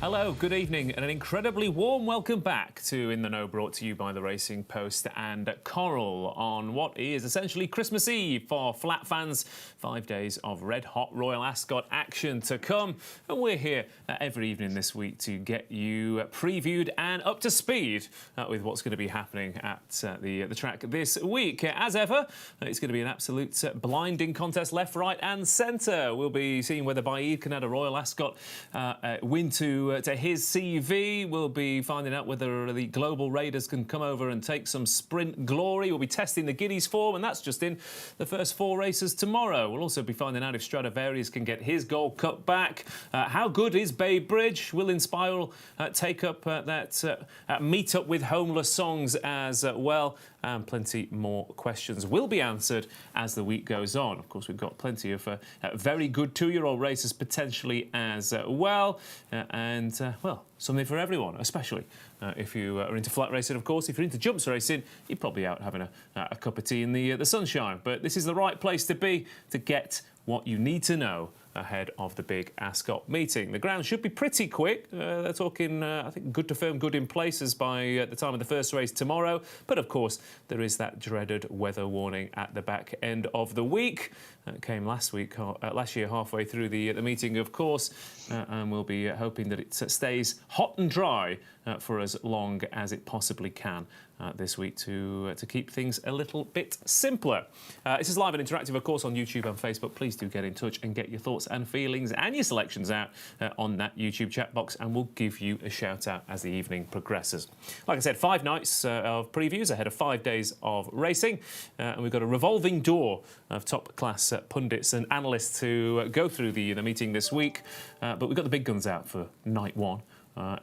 Hello, good evening, and an incredibly warm welcome back to In the Know, brought to you by the Racing Post and Coral on what is essentially Christmas Eve for flat fans. 5 days of red-hot Royal Ascot action to come, and we're here every evening this week to get you previewed and up to speed with what's going to be happening at the track this week. As ever, it's going to be an absolute blinding contest, left, right and centre. We'll be seeing whether Baid can add a Royal Ascot win to his CV. We'll be finding out whether the Global Raiders can come over and take some sprint glory. We'll be testing the Giddies form, and that's just in the first 4 races tomorrow. We'll also be finding out if Stradivarius can get his Gold Cup back. How good is Bay Bridge? Will Inspiral take up that meet up with homeless songs as well? And plenty more questions will be answered as the week goes on. Of course, we've got plenty of very good 2-year-old races potentially as well. Well, something for everyone, especially if you are into flat racing, of course. If you're into jumps racing, you're probably out having a cup of tea in the sunshine. But this is the right place to be to get what you need to know ahead of the big Ascot meeting. The ground should be pretty quick. They're talking, I think, good to firm, good in places by the time of the first race tomorrow. But, of course, there is that dreaded weather warning at the back end of the week. It came last year, halfway through the meeting, of course. And we'll be hoping that it stays hot and dry for as long as it possibly can this week to keep things a little bit simpler. This is live and interactive, of course, on YouTube and Facebook. Please do get in touch and get your thoughts and feelings and your selections out on that YouTube chat box, and we'll give you a shout out as the evening progresses. Like I said, 5 nights of previews ahead of 5 days of racing, and we've got a revolving door of top class pundits and analysts to go through the meeting this week. But we've got the big guns out for night one.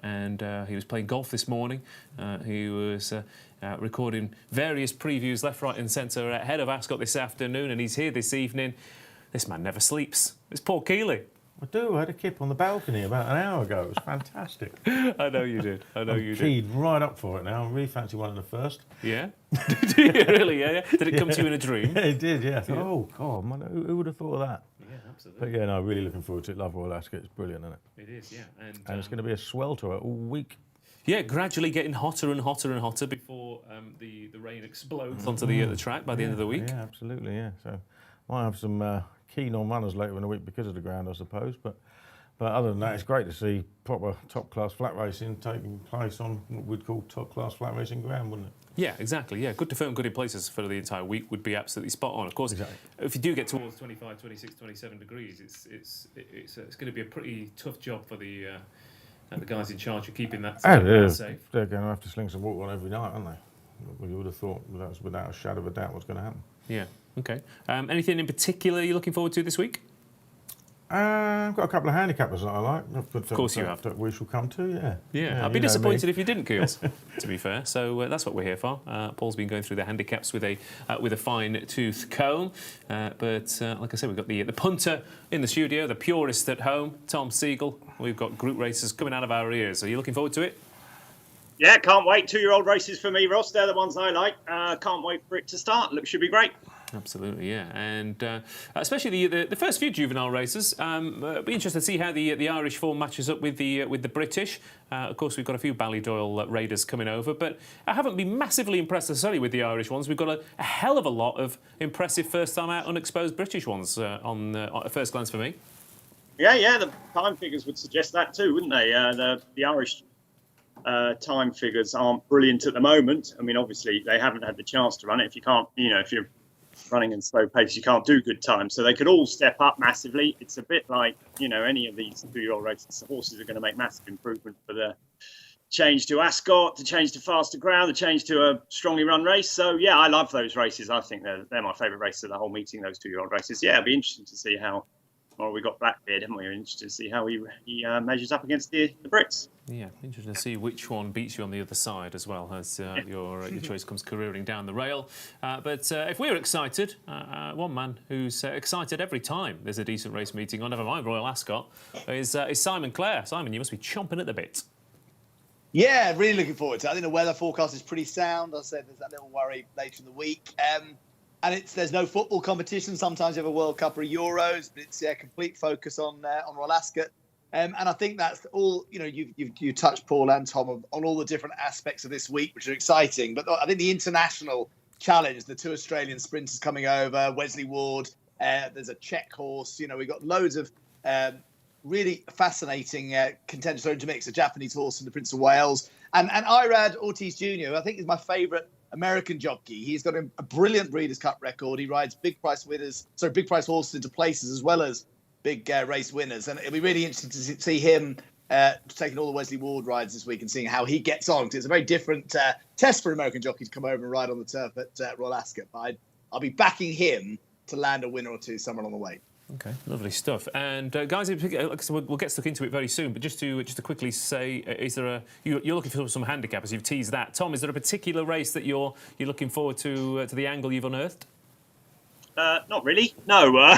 And he was playing golf this morning. He was recording various previews left, right and centre ahead of Ascot this afternoon, and he's here this evening. This man never sleeps. It's Paul Kealy. I do. I had a kip on the balcony about an hour ago. It was fantastic. I know you did. I know you did. Keyed right up for it now. I really fancy one in the first. Yeah? Did you really? Yeah. Did it come to you in a dream? Yeah, it did, yeah. Thought, oh, God, man, who would have thought of that? Yeah, absolutely. But yeah, no, really looking forward to it. Love Royal Ascot. It's brilliant, isn't it? It is, yeah. And it's going to be a swelter all week. Yeah, gradually getting hotter and hotter and hotter before the rain explodes onto the track by the end of the week. Yeah, absolutely, yeah. So might have some keen on runners later in the week because of the ground, I suppose. But other than that, it's great to see proper top-class flat racing taking place on what we'd call top-class flat racing ground, wouldn't it? Yeah, exactly. Yeah, good to firm, good in places for the entire week would be absolutely spot on. Of course, exactly. If you do get towards 25, 26, 27 degrees, it's going to be a pretty tough job for the guys in charge of keeping that safe. They're going to have to sling some water on every night, aren't they? You would have thought that's without a shadow of a doubt what's going to happen. Yeah. Okay. Anything in particular you're looking forward to this week? I've got a couple of handicappers that I like. Of course you have. That we shall come to, yeah. I'd be disappointed if you didn't, Keels, to be fair. So that's what we're here for. Paul's been going through the handicaps with a fine-tooth comb. But like I said, we've got the punter in the studio, the purist at home, Tom Segal. We've got group races coming out of our ears. Are you looking forward to it? Yeah, can't wait. 2-year-old races for me, Ross. They're the ones I like. Can't wait for it to start. Should be great. Absolutely, yeah, and especially the first few juvenile races. It'll be interesting to see how the Irish form matches up with the British. Of course, we've got a few Ballydoyle Raiders coming over, but I haven't been massively impressed necessarily with the Irish ones. We've got a hell of a lot of impressive first-time out, unexposed British ones on at first glance for me. Yeah, the time figures would suggest that too, wouldn't they? The Irish time figures aren't brilliant at the moment. I mean, obviously, they haven't had the chance to run it. If you can't, if you're running in slow pace, you can't do good times. So they could all step up massively. It's a bit like, any of these 2-year-old races. The horses are going to make massive improvement for the change to Ascot, the change to faster ground, the change to a strongly run race. So, yeah, I love those races. I think they're my favourite races of the whole meeting, those 2-year-old races. Yeah, it'll be interesting to see how, well, we got Blackbeard, haven't we? We're interested to see how he measures up against the Brits. Yeah, interesting to see which one beats you on the other side as well as your choice comes careering down the rail. But if we're excited, one man who's excited every time there's a decent race meeting on, never mind Royal Ascot, is Simon Clare. Simon, you must be chomping at the bit. Yeah, really looking forward to it. I think the weather forecast is pretty sound. I said there's that little worry later in the week. And there's no football competition. Sometimes you have a World Cup or a Euros, but it's a complete focus on Royal Ascot. And I think that's all, you touched, Paul and Tom, on all the different aspects of this week, which are exciting. But I think the international challenge, the 2 Australian sprinters coming over, Wesley Ward, there's a Czech horse. We've got loads of really fascinating contenders thrown into mix, a Japanese horse and the Prince of Wales. And Irad Ortiz Jr., I think, is my favourite American jockey. He's got a brilliant Breeders' Cup record. He rides big price horses into places as well as big race winners. And it'll be really interesting to see him taking all the Wesley Ward rides this week and seeing how he gets on. Because it's a very different test for an American jockey to come over and ride on the turf at Royal Ascot. But I'll be backing him to land a winner or two somewhere on the way. Okay, lovely stuff. And guys, we'll get stuck into it very soon. But just to quickly say, is there you're looking for some handicappers? You've teased that. Tom, is there a particular race that you're looking forward to the angle you've unearthed? Not really. No.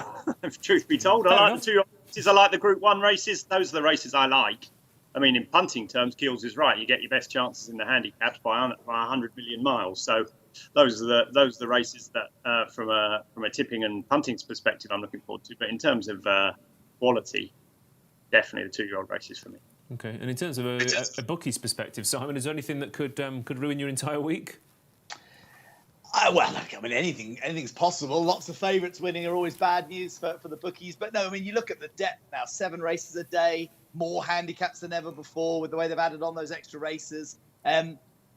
Truth be told, I like the 2 races. I like the Group 1 races. Those are the races I like. I mean, in punting terms, Keels is right. You get your best chances in the handicaps by 100 million miles. So those are the races that, from a tipping and punting's perspective, I'm looking forward to. But in terms of quality, definitely the 2-year-old races for me. Okay. And in terms of a bookie's perspective, Simon, is there anything that could ruin your entire week? Well, look, I mean, anything's possible. Lots of favourites winning are always bad news for the bookies. But no, I mean, you look at the depth now, 7 races a day, more handicaps than ever before with the way they've added on those extra races.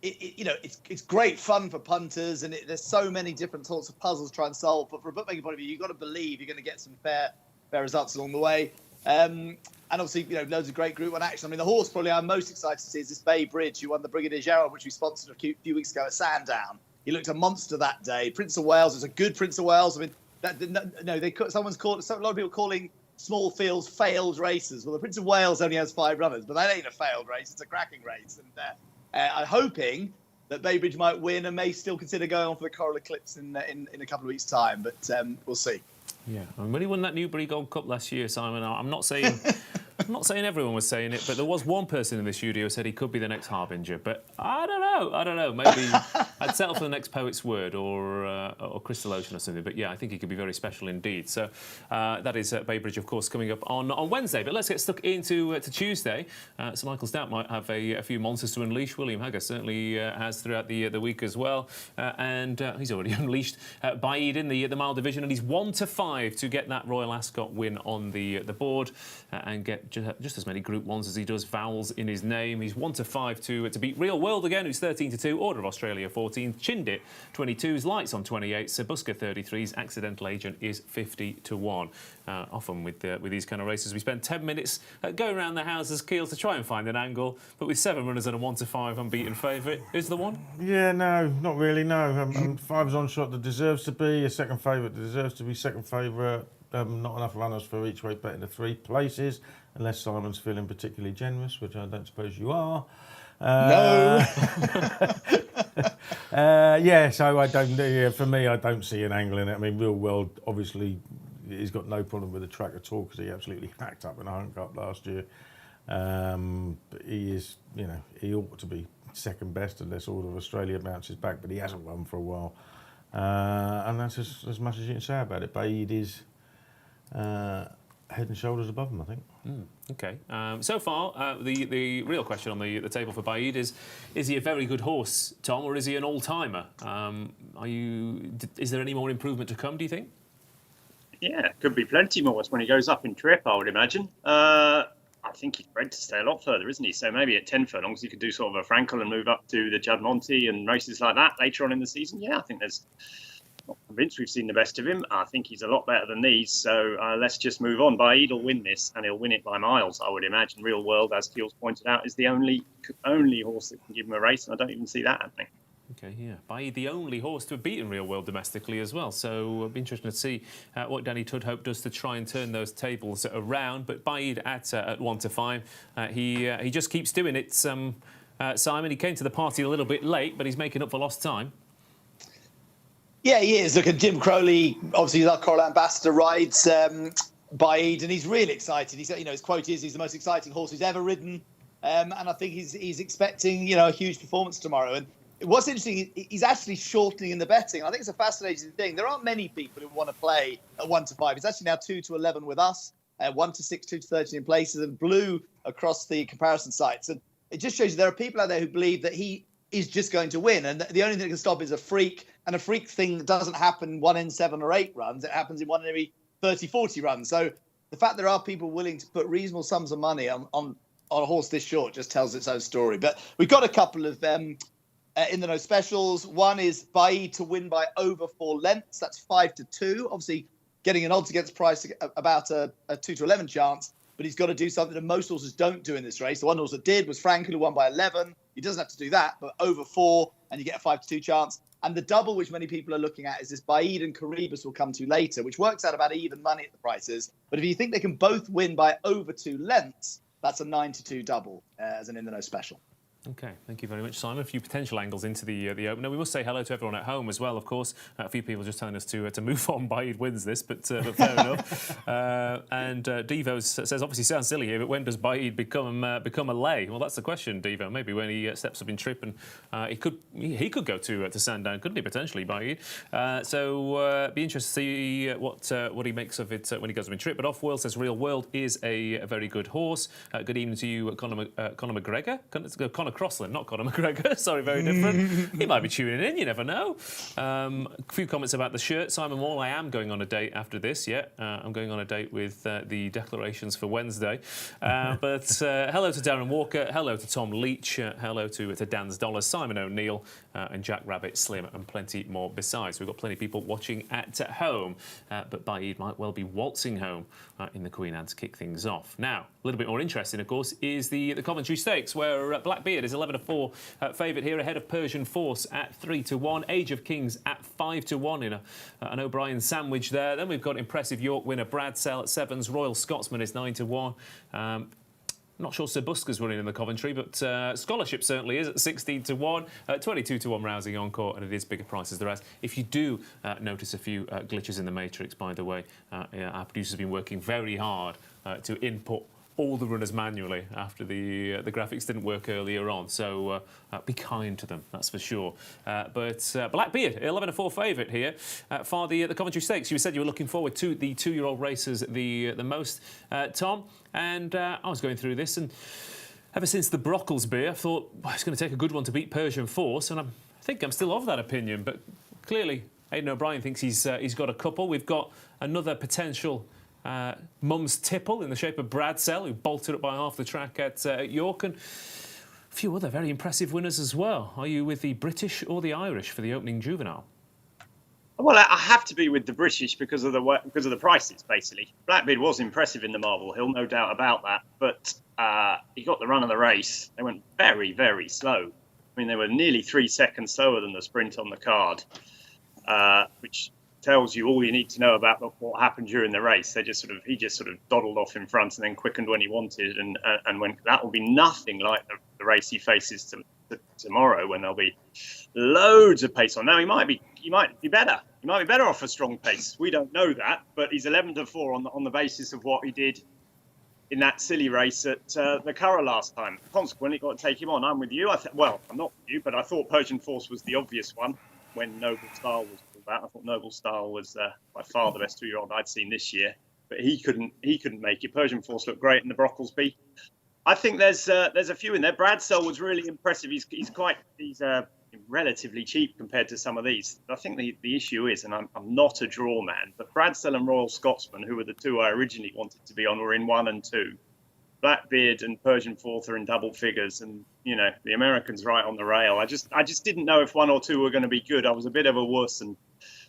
It's great fun for punters, and there's so many different sorts of puzzles to try and solve. But from a bookmaking point of view, you've got to believe you're going to get some fair results along the way. And obviously, loads of great Group 1 action. I mean, the horse probably I'm most excited to see is this Bay Bridge, who won the Brigadier General, which we sponsored a few weeks ago at Sandown. He looked a monster that day. Prince of Wales is a good Prince of Wales. I mean, a lot of people calling small fields failed races. Well, the Prince of Wales only has 5 runners, but that ain't a failed race. It's a cracking race. And I'm hoping that Baybridge might win and may still consider going on for the Coral Eclipse in a couple of weeks' time. But we'll see. Yeah, and when he won that Newbury Gold Cup last year, Simon, I'm not saying everyone was saying it, but there was one person in the studio who said he could be the next Harbinger. But I don't know. Maybe I'd settle for the next Poet's Word or Crystal Ocean or something. But yeah, I think he could be very special indeed. So that is Baybridge, of course, coming up on Wednesday. But let's get stuck into to Tuesday. Sir Michael Stout might have a few monsters to unleash. William Hagger certainly has throughout the week as well. And he's already unleashed Baid in the mile division, and he's 1-5 to get that Royal Ascot win on the board and get just as many Group 1s as he does vowels in his name. He's 1-5 to beat Real World again, who's 13-2, Order of Australia 14, Chindit 22s, Lights on 28, Sebuska 33s, Accidental Agent is 50-1. Often with these kind of races, we spend 10 minutes going around the houses, Keels, to try and find an angle, but with 7 runners and a 1-5 unbeaten favourite, is the one? Yeah, no, not really, no. 5's on shot that deserves to be, a second favourite that deserves to be second favourite. Not enough runners for each way bet in the 3 places, unless Simon's feeling particularly generous, which I don't suppose you are. No. So I don't. Yeah, for me, I don't see an angle in it. I mean, Real World, obviously, he's got no problem with the track at all because he absolutely hacked up in a Hunt Cup last year. But he is, he ought to be second best unless Order of Australia bounces back, but he hasn't won for a while. And that's as much as you can say about it. Baid is head and shoulders above him, I think. Okay. So far, the real question on the table for Baid is he a very good horse, Tom, or is he an all-timer? Is there any more improvement to come, do you think? Yeah, could be plenty more when he goes up in trip, I would imagine. I think he's bred to stay a lot further, isn't he? So maybe at 10 furlongs, he could do sort of a Frankel and move up to the Judd Monty and races like that later on in the season. Yeah, I think not convinced we've seen the best of him. I think he's a lot better than these. So let's just move on. Baid will win this, and he'll win it by miles, I would imagine. Real World, as Keels pointed out, is the only horse that can give him a race, and I don't even see that happening. Okay, yeah. Baid, the only horse to have beaten Real World domestically as well. So it'll be interesting to see what Danny Tudhope does to try and turn those tables around. But Baid at 1-5, he just keeps doing it. Simon, he came to the party a little bit late, but he's making up for lost time. Yeah, he is. Look at Jim Crowley, obviously he's our Coral ambassador, rides Baid, and he's really excited. He's, his quote is, he's the most exciting horse he's ever ridden. And I think he's expecting, a huge performance tomorrow. And what's interesting, he's actually shortening in the betting. I think it's a fascinating thing. There aren't many people who want to play at 1-5. It's actually now 2-11 with us. 1 to 6, 2 to 13 places, and blue across the comparison sites. And it just shows you there are people out there who believe that he is just going to win. And the only thing that can stop is a freak. And a freak thing doesn't happen 1 in 7 or 8 runs. It happens in 1 in every 30, 40 runs. So the fact there are people willing to put reasonable sums of money on a horse this short just tells its own story. But we've got a couple of in the no specials. One is Baid to win by over 4 lengths. That's 5 to 2. Obviously, getting an odds against price about a 2 to 11 chance. But he's got to do something that most horses don't do in this race. The one horse that did was Frankel, who won by 11. He doesn't have to do that, but over 4, and you get a 5 to 2 chance. And the double, which many people are looking at, is this Baid and Caribus will come to later, which works out about even money at the prices. But if you think they can both win by over 2 lengths, that's a 9 to 2 double as an in the no special. Okay, thank you very much, Simon. A few potential angles into the opener. We must say hello to everyone at home as well, of course. A few people just telling us to move on. Baid wins this, but fair enough. And Devo says, obviously sounds silly here, but when does Baid become a lay? Well, that's the question, Devo. Maybe when he steps up in trip, and he could go to Sandown, couldn't he, potentially, Baid? So be interested to see what he makes of it when he goes up in trip. But Off World says Real World is a very good horse. Good evening to you, Conor McGregor. Conor Crossland, not Conor McGregor. Sorry, very different. He might be tuning in, you never know. A few comments about the shirt. Simon Wall, I am going on a date after this, yeah. I'm going on a date with the declarations for Wednesday. But hello to Darren Walker, hello to Tom Leach, hello to Dan's Dollar, Simon O'Neill, and Jack Rabbit, Slim, and plenty more besides. We've got plenty of people watching at home, but Baid might well be waltzing home in the Queen Anne to kick things off. Now, a little bit more interesting, of course, is the Coventry Stakes, where Blackbeard is 11 to 4 favourite here, ahead of Persian Force at 3 to 1, Age of Kings at 5 to 1 in an O'Brien sandwich there. Then we've got impressive York winner Brad Sell at 7s, Royal Scotsman is 9 to 1. Not sure Sir Busker's running in the Coventry, but Scholarship certainly is at 16 to 1, 22 to 1 Rousing Encore, and it is bigger prices the rest. If you do notice a few glitches in the matrix, by the way, our producers have been working very hard to input all the runners manually after the graphics didn't work earlier on. So be kind to them, that's for sure. But Blackbeard, 11 to 4 favourite here for the Coventry Stakes. You said you were looking forward to the 2-year-old races the most, Tom. And I was going through this, and ever since the Brocklesby, I thought, well, it's going to take a good one to beat Persian Force, and I think I'm still of that opinion. But clearly, Aidan O'Brien thinks he's got a couple. We've got another potential mum's tipple in the shape of Brad Sell, who bolted up by half the track at York, and a few other very impressive winners as well. Are you with the British or the Irish for the opening juvenile? Well, I have to be with the British because of the prices, basically. Blackbeard was impressive in the Marble Hill, no doubt about that. But he got the run of the race. They went very, very slow. I mean, they were nearly 3 seconds slower than the sprint on the card, which tells you all you need to know about what happened during the race. He just sort of dawdled off in front and then quickened when he wanted, and when that will be nothing like the race he faces tomorrow, when there'll be loads of pace on. Now he might be better. He might be better off a strong pace. We don't know that, but he's 11 to 4 on the basis of what he did in that silly race at the Curragh last time. Consequently, got to take him on. I'm with you. I'm not with you, but I thought Persian Force was the obvious one when Noble Style was pulled out. I thought Noble Style was by far the best 2-year-old I'd seen this year, but he couldn't make it. Persian Force looked great in the Brocklesby. I think there's a few in there. Brad Sell was really impressive. He's relatively cheap compared to some of these. I think the issue is, and I'm not a draw man, but Brad Sell and Royal Scotsman, who were the two I originally wanted to be on, were in 1 and 2. Blackbeard and Persian Force are in double figures, and the Americans right on the rail. I just didn't know if 1 or 2 were going to be good. I was a bit of a wuss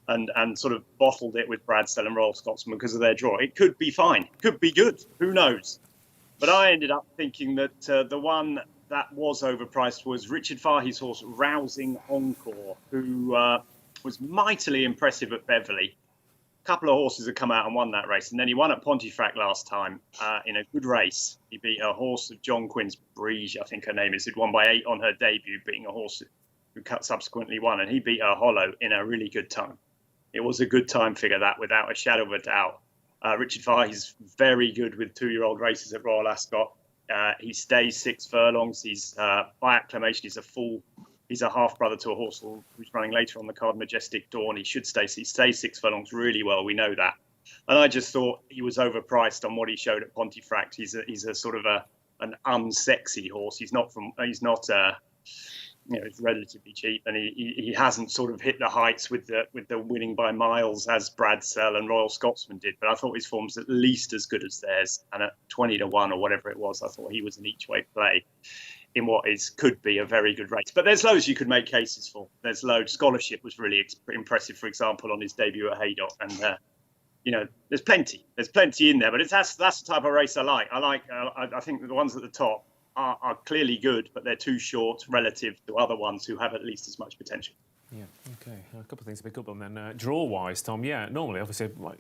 and sort of bottled it with Brad Sell and Royal Scotsman because of their draw. It could be fine, could be good, who knows? But I ended up thinking that the one that was overpriced was Richard Fahey's horse, Rousing Encore, who was mightily impressive at Beverley. A couple of horses had come out and won that race, and then he won at Pontefract last time in a good race. He beat a horse of John Quinn's, Briege, I think her name is, who'd won by 8 on her debut, beating a horse who subsequently won, and he beat her hollow in a really good time. It was a good time figure, that, without a shadow of a doubt. Richard Fahey's very good with 2-year-old races at Royal Ascot. He stays 6 furlongs. He's by acclamation. He's a half brother to a horse who's running later on the card, Majestic Dawn. He stays 6 furlongs really well. We know that. And I just thought he was overpriced on what he showed at Pontefract. He's a sort of an unsexy horse. He's not it's relatively cheap, and he hasn't sort of hit the heights with the winning by miles as Bradsell and Royal Scotsman did. But I thought his form's at least as good as theirs, and at 20-1 or whatever it was, I thought he was an each way play in what could be a very good race. But there's loads you could make cases for. There's loads. Scholarship was really impressive, for example, on his debut at Haydock, and there's plenty in there. But that's the type of race I like. I think the ones at the top are clearly good, but they're too short relative to other ones who have at least as much potential. Yeah, okay. A couple of things to pick up on then. Draw-wise, Tom, normally, obviously, like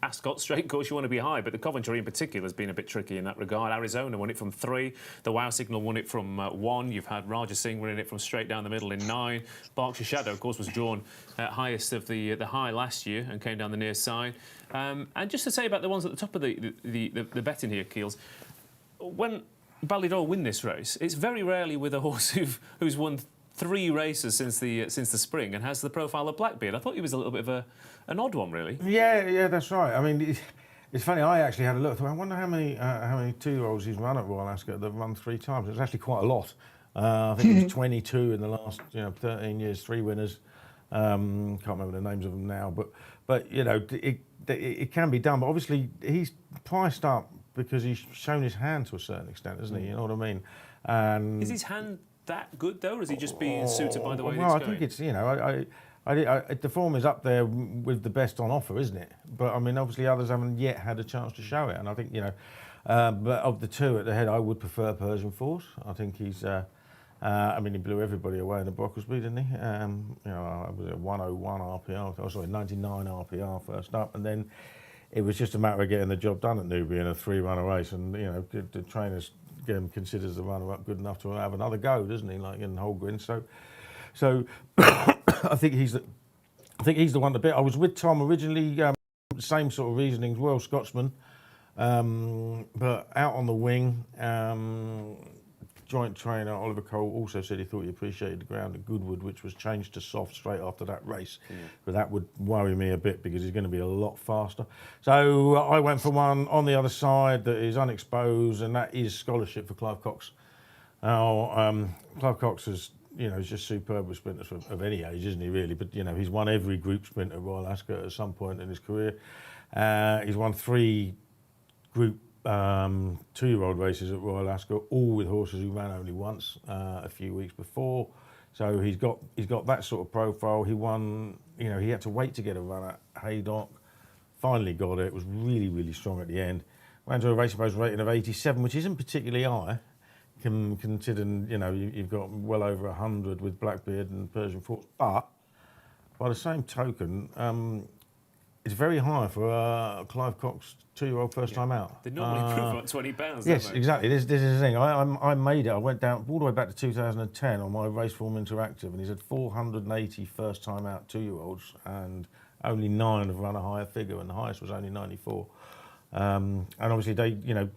Ascot straight course, you want to be high, but the Coventry in particular has been a bit tricky in that regard. Arizona won it from 3. The Wow Signal won it from 1. You've had Raja Singh winning it from straight down the middle in 9. Berkshire Shadow, of course, was drawn highest of the high last year and came down the near side. And just to say about the ones at the top of the betting here, Keels, when Ballydoyle win this race, it's very rarely with a horse who's won 3 races since the spring and has the profile of Blackbeard. I thought he was a little bit of an odd one, really. Yeah, that's right. I mean, it's funny. I actually had a look. I wonder how many 2-year-olds he's run at Royal Ascot that have run 3 times. It's actually quite a lot. I think it was 22 in the last 13 years, 3 winners. Can't remember the names of them now, but it can be done. But obviously he's priced up because he's shown his hand to a certain extent, isn't he? You know what I mean? And is his hand that good though, or is he just being suited by the way well, it's going? I think it's the form is up there with the best on offer, isn't it? But I mean, obviously others haven't yet had a chance to show it, and I think but of the 2 at the head, I would prefer Persian Force. I think he's. I mean, he blew everybody away in the Brocklesby, didn't he? I was at 101 RPR. Oh, sorry, 99 RPR first up, and then it was just a matter of getting the job done at Newbury in a 3-runner race, and the trainers considers the runner-up good enough to have another go, doesn't he? Like in Holgren. So I think he's the one to beat. I was with Tom originally, same sort of reasonings, Royal Scotsman, but out on the wing. Joint trainer Oliver Cole also said he thought he appreciated the ground at Goodwood, which was changed to soft straight after that race. But that would worry me a bit because he's going to be a lot faster. So I went for one on the other side that is unexposed, and that is Scholarship for Clive Cox. Now, Clive Cox is just superb with sprinters of any age, isn't he, really? But, he's won every group sprint at Royal Ascot at some point in his career. He's won 3 group 2-year-old races at Royal Ascot, all with horses who ran only once a few weeks before. So he's got that sort of profile. He won, he had to wait to get a run at Haydock. Finally got it. It was really, really strong at the end. Ran to a race post rating of 87, which isn't particularly high, considering you've got well over 100 with Blackbeard and Persian Force. But by the same token, it's very high for Clive Cox 2-year-old first time out. They normally prove like £20. Yes, exactly. This is the thing. I made it. I went down all the way back to 2010 on my Raceform Interactive, and he's had 480 first time out 2-year-olds, and only 9 have run a higher figure, and the highest was only 94. And obviously, they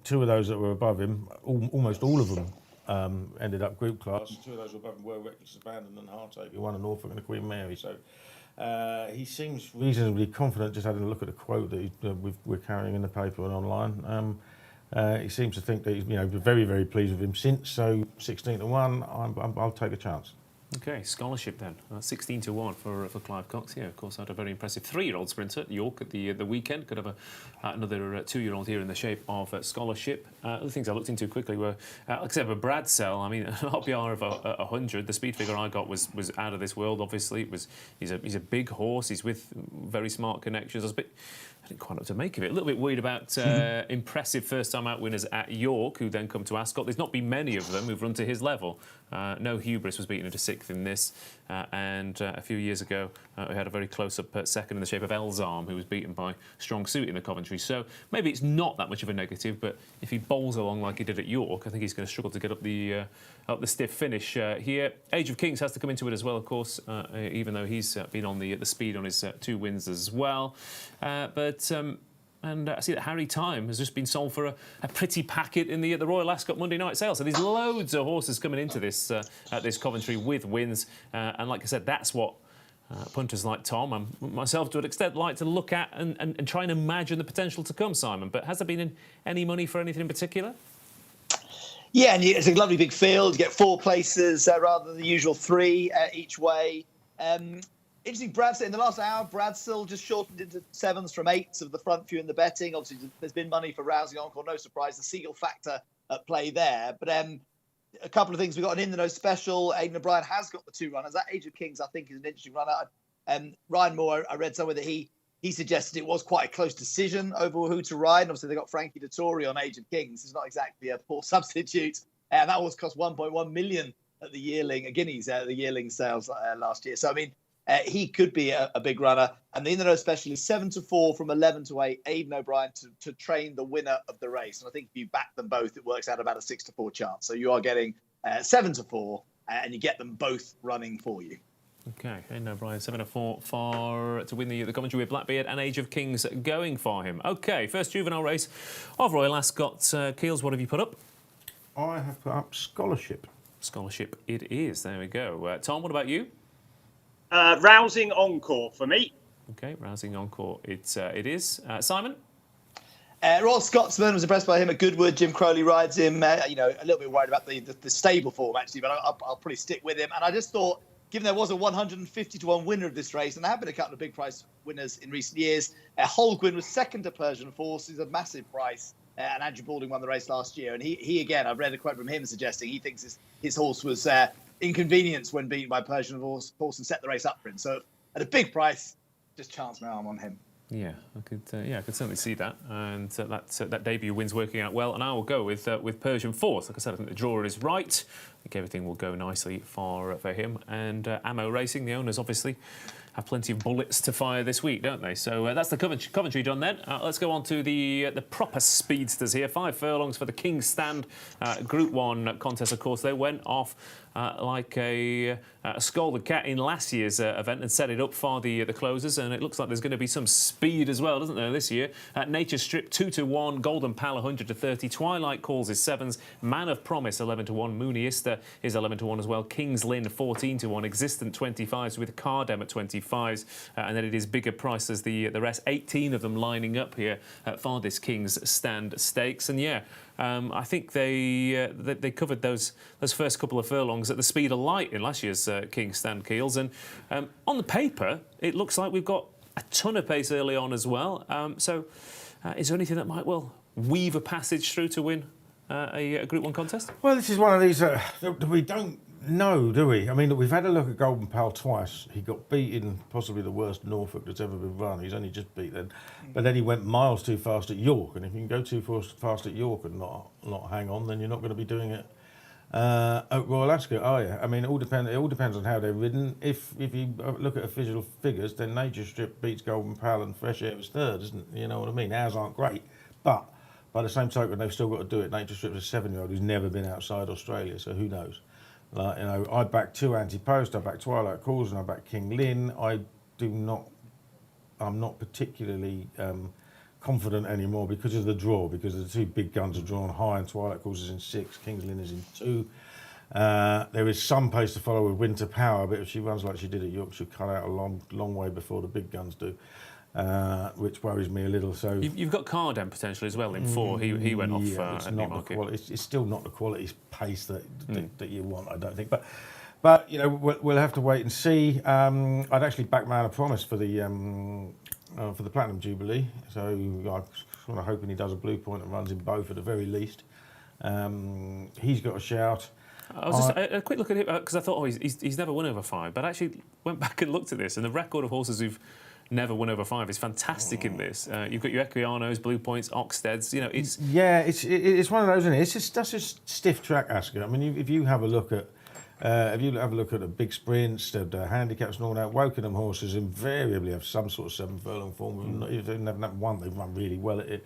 2 of those that were above him, almost all of them ended up group class. 2 of those were above him were Reckless Abandon and Heartache, who won a Norfolk and a Queen Mary. So. He seems reasonably confident, just having a look at the quote that we're carrying in the paper and online. He seems to think that he's very, very pleased with him since, so 16-1, I'll take a chance. Okay, Scholarship then, 16-1 for Clive Cox. Yeah, of course, had a very impressive 3-year-old sprinter at York at the weekend. Could have another 2-year-old here in the shape of Scholarship. Other things I looked into quickly were, like I said, Bradsell. I mean, an RPR of 100. The speed figure I got was out of this world. Obviously, he's a big horse. He's with very smart connections. I didn't quite know what to make of it. A little bit worried about impressive first-time out winners at York, who then come to Ascot. There's not been many of them who've run to his level. No Hubris was beaten into 6th in this, and a few years ago we had a very close-up second in the shape of Elzarm, who was beaten by Strong Suit in the Coventry. So maybe it's not that much of a negative, but if he bowls along like he did at York, I think he's going to struggle to get up the stiff finish here. Age of Kings has to come into it as well, of course, even though he's been on the speed on his 2 wins as well. And I see that Harry Time has just been sold for a pretty packet in the Royal Ascot Monday night sale. So there's loads of horses coming into this at this Coventry with wins. And like I said, that's what punters like Tom and myself to an extent like to look at and try and imagine the potential to come, Simon. But has there been any money for anything in particular? Yeah, and it's a lovely big field. You get 4 places rather than the usual 3 each way. Interesting, in the last hour, Bradsill just shortened into 7s from 8s of the front few in the betting. Obviously, there's been money for Rousing Encore, no surprise. The Segal factor at play there. But a couple of things. We've got an in-the-know special. Aidan O'Brien has got the 2 runners. That Age of Kings, I think, is an interesting runner. Ryan Moore, I read somewhere that he suggested it was quite a close decision over who to ride. And obviously, they got Frankie Dettori on Age of Kings. It's not exactly a poor substitute. And that was cost 1.1 million at the yearling, guineas at the yearling sales last year. So, I mean, he could be a big runner. And the in-the-know special is 7-4 from 11-8. Aidan O'Brien to train the winner of the race. And I think if you back them both, it works out about a 6-4 chance. So you are getting 7-4, and you get them both running for you. Okay, Aidan O'Brien, 7-4 to win the Coventry with Blackbeard, and Age of Kings going for him. Okay, first juvenile race of Royal Ascot. Keels, what have you put up? I have put up Scholarship. Scholarship it is. There we go. Tom, what about you? Rousing Encore for me. Okay, Rousing Encore it is. Simon? Royal Scotsman, was impressed by him at Goodwood. Jim Crowley rides him. A little bit worried about the stable form, actually, but I'll probably stick with him. And I just thought, given there was a 150-1 winner of this race, and there have been a couple of big price winners in recent years, Holguin was second to Persian Force, who's a massive price, and Andrew Balding won the race last year. And he again, I've read a quote from him suggesting he thinks his horse was inconvenienced when beaten by Persian Force and set the race up for him. So at a big price, just chance my arm on him. Yeah, I could certainly see that, and that debut win's working out well. And I will go with Persian Force. Like I said, I think the drawer is right. I think everything will go nicely for him. And Ammo Racing, the owners obviously have plenty of bullets to fire this week, don't they? So that's the Coventry done then. Let's go on to the proper speedsters here. 5 furlongs for the King's Stand Group 1 contest. Of course, they went off like a scalded cat in last year's event and set it up for the closers, and it looks like there's going to be some speed as well, doesn't there, this year? Nature Strip 2-1, Golden Pal 100-30, Twilight Calls is 7s, Man of Promise 11-1, Mooneyista is 11-1 as well, King's Lynn 14-1, Existent 25s with Cardem at 25s, and then it is bigger prices the rest, 18 of them lining up here for this King's Stand Stakes. And yeah, I think they covered those first couple of furlongs at the speed of light in last year's King's Stand, Keels. And on the paper, it looks like we've got a ton of pace early on as well. So is there anything that might well weave a passage through to win a Group 1 contest? Well, this is one of these that we don't know, do we? I mean, we've had a look at Golden Pal twice. He got beaten, possibly the worst Norfolk that's ever been run. He's only just beat then. But then he went miles too fast at York. And if you can go too fast at York and not hang on, then you're not going to be doing it at Royal Ascot, are you? I mean, it all depends on how they're ridden. If you look at official figures, then Nature Strip beats Golden Pal and Fresh Air is third, isn't it? You know what I mean? Ours aren't great. But by the same token, they've still got to do it. Nature Strip's a 7-year-old who's never been outside Australia, so who knows? Like, I back 2 Anti-Post, I back Twilight Calls, and I back King Lynn. I'm not particularly confident anymore because of the draw, because the 2 big guns are drawn high, and Twilight Calls is in 6, King's Lynn is in 2. There is some pace to follow with Winter Power, but if she runs like she did at York, she'll cut out a long way before the big guns do. Which worries me a little. So you've got Cardem potentially as well in 4. He went off it's at not Newmarket. it's still not the quality pace that you want, I don't think. But we'll have to wait and see. I'd actually back Man of Promise for the Platinum Jubilee. So I'm sort of hoping he does a blue point and runs in both at the very least. He's got a shout. I was just a quick look at him because I thought, he's never won over 5, but I actually went back and looked at this, and the record of horses who've never won over 5 is fantastic in this. You've got your Equianos, Blue Points, Oxsteads. You know, it's one of those, isn't it? That's a stiff track, Ascot. I mean, if you have a look at the big sprints, the handicaps and all that, Wokenham horses invariably have some sort of 7 furlong form. If they never have one, they've run really well at it.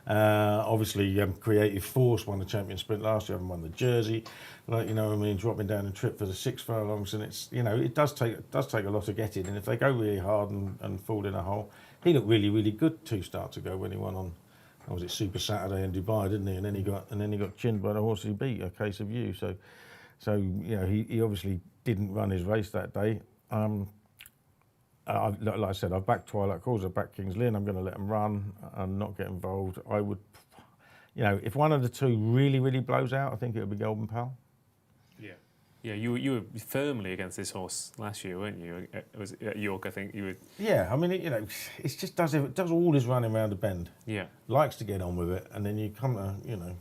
Obviously, Creative Force won the champion sprint last year, haven't won the Jersey. Like, you know what I mean, dropping down the trip for the 6 furlongs, and it's, you know, it does take a lot to get in. And if they go really hard and fall in a hole, he looked really, really good 2 starts ago when he won on, was it Super Saturday in Dubai, didn't he? And then he got chinned by the horse he beat, A Case of You. So you know, he obviously didn't run his race that day. Like I said, I've backed Twilight Calls, I've backed Kings Lynn. I'm going to let them run and not get involved. I would, if one of the two really, really blows out, I think it would be Golden Pal. Yeah, you were firmly against this horse last year, weren't you? It was at York, I think you were. Yeah, I mean, it just does all his running around the bend. Yeah. Likes to get on with it, and then you come to,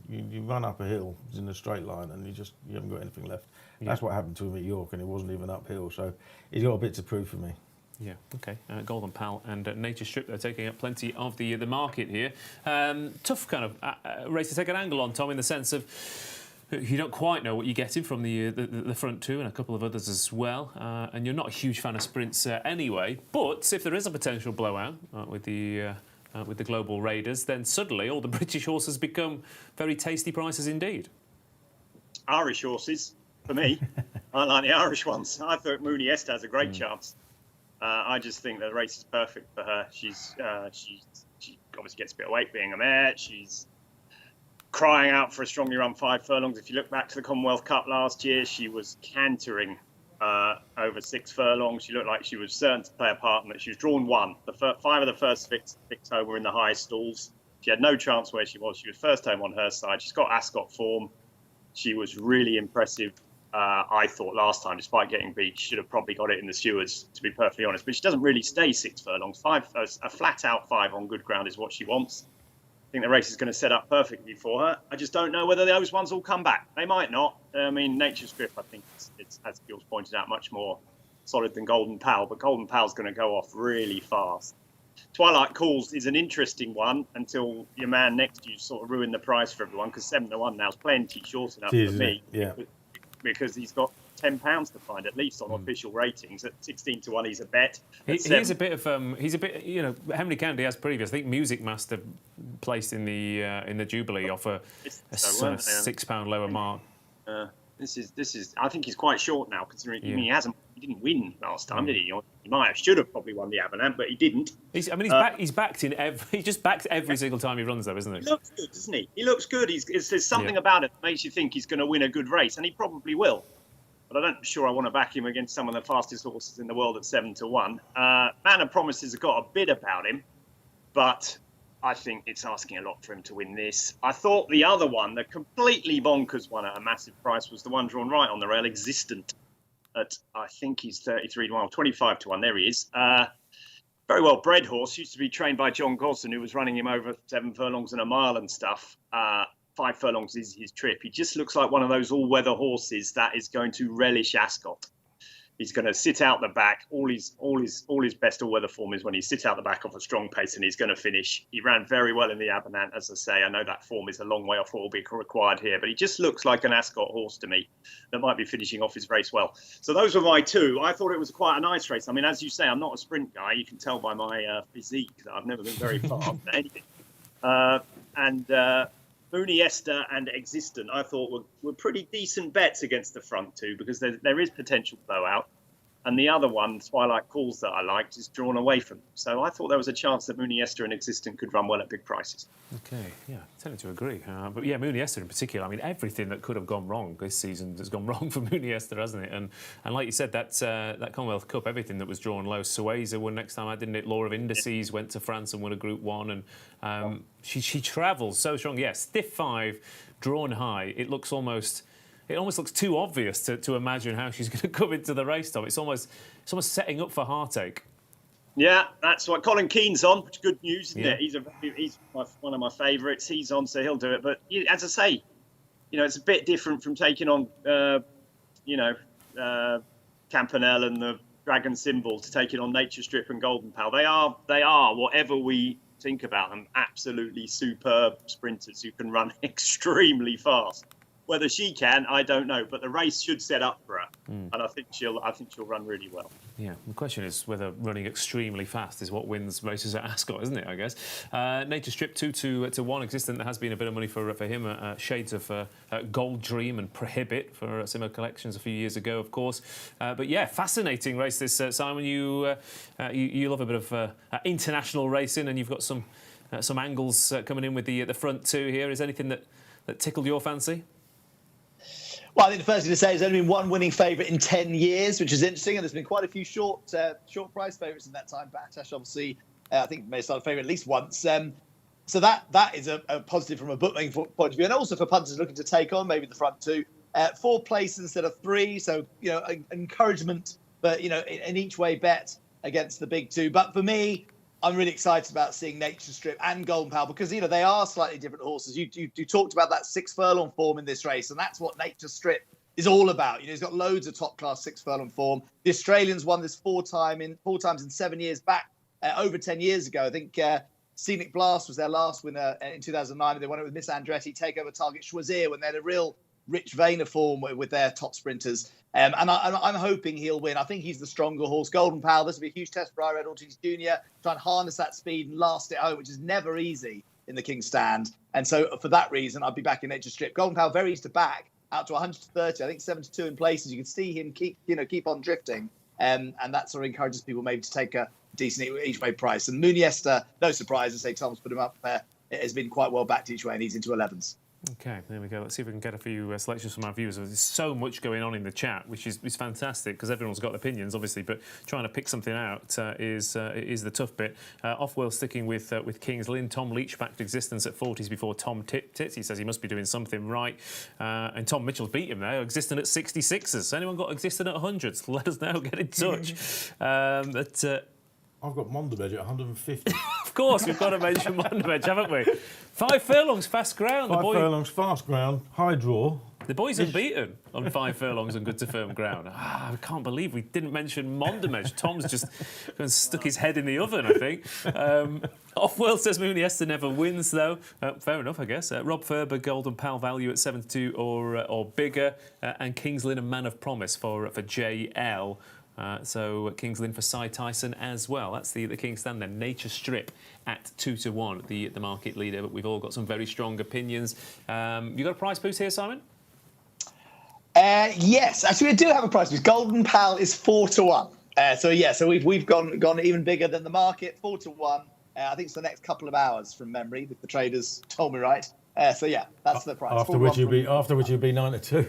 you run up a hill in a straight line, and you haven't got anything left. Yeah. That's what happened to him at York, and it wasn't even uphill. So he's got a bit to prove for me. Yeah, okay. Golden Pal and Nature Strip, they're taking up plenty of the market here. Tough kind of race to take an angle on, Tom, in the sense of you don't quite know what you're getting from the front two and a couple of others as well. And you're not a huge fan of sprints anyway. But if there is a potential blowout with the Global Raiders, then suddenly all the British horses become very tasty prices indeed. Irish horses, for me. I like the Irish ones. I thought Mooney Esther has a great chance. I just think the race is perfect for her. She obviously gets a bit of weight being a mare. She's crying out for a strongly run 5 furlongs. If you look back to the Commonwealth Cup last year, she was cantering over 6 furlongs. She looked like she was certain to play a part in that. She was drawn 1. 5 of the first 6 home were in the highest stalls. She had no chance where she was. She was first home on her side. She's got Ascot form. She was really impressive. I thought last time, despite getting beat, she should have probably got it in the stewards, to be perfectly honest. But she doesn't really stay 6 furlongs. A flat-out 5 on good ground is what she wants. I think the race is going to set up perfectly for her. I just don't know whether those ones will come back. They might not. I mean, Nature Strip, I think, it's as Gil's pointed out, much more solid than Golden Pal. But Golden Pal's going to go off really fast. Twilight Calls is an interesting one until your man next to you sort of ruined the price for everyone, because 7-1 now is plenty short enough for me. Yeah. Because he's got £10 to find at least on official ratings. At 16-1, he's a bet. He's a bit, Henry Candy has previous. I think Music Master placed in the Jubilee off a sort of £6 lower mark. This is. I think he's quite short now, considering he didn't win last time, did he? He should have probably won the Avenant, but he didn't. He's backed in every. He's just backed every single time he runs, though, isn't he? He looks good, doesn't he? He looks good. There's something about it that makes you think he's going to win a good race, and he probably will. But I'm not sure I want to back him against some of the fastest horses in the world at 7-1. Man of Promises has got a bit about him, but I think it's asking a lot for him to win this. I thought the other one, the completely bonkers one at a massive price, was the one drawn right on the rail, Existent. At, I think he's 33-1, 25-1. There he is. Very well bred horse. Used to be trained by John Gosden, who was running him over 7 furlongs and a mile and stuff. 5 furlongs is his trip. He just looks like one of those all-weather horses that is going to relish Ascot. He's going to sit out the back. All his best all-weather form is when he sits out the back off a strong pace, and he's going to finish. He ran very well in the Avenant, as I say. I know that form is a long way off what will be required here, but he just looks like an Ascot horse to me that might be finishing off his race well. So those were my 2. I thought it was quite a nice race. I mean, as you say, I'm not a sprint guy. You can tell by my physique that I've never been very fast at anything. Mooney Esther and Existent, I thought were pretty decent bets against the front 2, because there is potential blowout. And the other one, Twilight Calls, that I liked, is drawn away from them. So I thought there was a chance that Mooney Esther and Existent could run well at big prices. Okay, yeah, I tend to agree. But yeah, Mooney Esther in particular, I mean, everything that could have gone wrong this season has gone wrong for Mooney Esther, hasn't it? And like you said, that Commonwealth Cup, everything that was drawn low. Sueza won next time, didn't it? Law of Indices went to France and won a Group 1. And she travels so strong. Yeah, stiff 5, drawn high. It almost looks too obvious to imagine how she's going to come into the race, Tom. It's almost setting up for heartache. Yeah, that's what Colin Keane's on, which is good news, isn't it? He's one of my favourites. He's on, so he'll do it. But as I say, it's a bit different from taking on, Campanelle and the Dragon Symbol to taking on Nature Strip and Golden Pal. They are, whatever we think about them, absolutely superb sprinters who can run extremely fast. Whether she can, I don't know, but the race should set up for her, and I think she'll run really well. Yeah, the question is whether running extremely fast is what wins races at Ascot, isn't it? I guess. Nature Strip 2-1 Existent. There has been a bit of money for him. Shades of Gold Dream and Prohibit for similar collections a few years ago, of course. But yeah, fascinating race this, Simon. You love a bit of international racing, and you've got some angles coming in with the front 2 here. Is anything that tickled your fancy? Well, I think the first thing to say is there's only been one winning favourite in 10 years, which is interesting, and there's been quite a few short price favourites in that time. Batash, obviously, I think may have started favourite at least once. So that is a positive from a bookmaking point of view, and also for punters looking to take on maybe the front two. 4 places instead of 3, so encouragement, but in each way bet against the big 2. But for me, I'm really excited about seeing Nature Strip and Golden Pal because they are slightly different horses. You talked about that 6 furlong form in this race, and that's what Nature Strip is all about. He's got loads of top class 6 furlong form. The Australians won this 4 times in 7 years back, over 10 years ago. I think Scenic Blast was their last winner in 2009. They won it with Miss Andretti, Takeover Target Choisir when they had a real rich vein of form with their top sprinters. And I'm hoping he'll win. I think he's the stronger horse. Golden Pal, this will be a huge test for Brierley Ortiz Jr. Try and harness that speed and last it home, which is never easy in the King's Stand. And so for that reason, I'd be back in Nature Strip. Golden Pal, very easy to back, out to 130. I think 72 in places. You can see him keep on drifting. And that sort of encourages people maybe to take a decent each way price. And Muniesta, no surprise, as say Tom's put him up there, it has been quite well backed each way, and he's into 11s. Okay, there we go. Let's see if we can get a few selections from our viewers. There's so much going on in the chat, which is fantastic because everyone's got opinions, obviously. But trying to pick something out is the tough bit. Off-World sticking with Kings Lynn. Tom Leach backed existence at 40s before Tom tipped it. He says he must be doing something right. And Tom Mitchell's beat him there. Existent at 66s. Anyone got existent at 100s? Let us know. Get in touch. I've got Monderbedge at 150. Of course, we've got to mention Monderbedge, haven't we? 5 furlongs, fast ground. 5 furlongs, fast ground, high draw. The boy's unbeaten on 5 furlongs and good to firm ground. I can't believe we didn't mention Monderbedge. Tom's just stuck his head in the oven, I think. Off-World says Muniesta never wins, though. Fair enough, I guess. Rob Ferber, Golden Pal value at 72 or bigger. And Kings Lynn and Man of Promise for JL. So Kings Lynn for Cy Tyson as well. That's the King's Stand then. Nature Strip at 2-1, the market leader. But we've all got some very strong opinions. You got a price boost here, Simon? Yes, actually we do have a price boost. Golden Pal is 4-1. So we've gone even bigger than the market, 4-1. I think it's the next couple of hours from memory, if the traders told me right. That's the price. After which you'd be 9-2.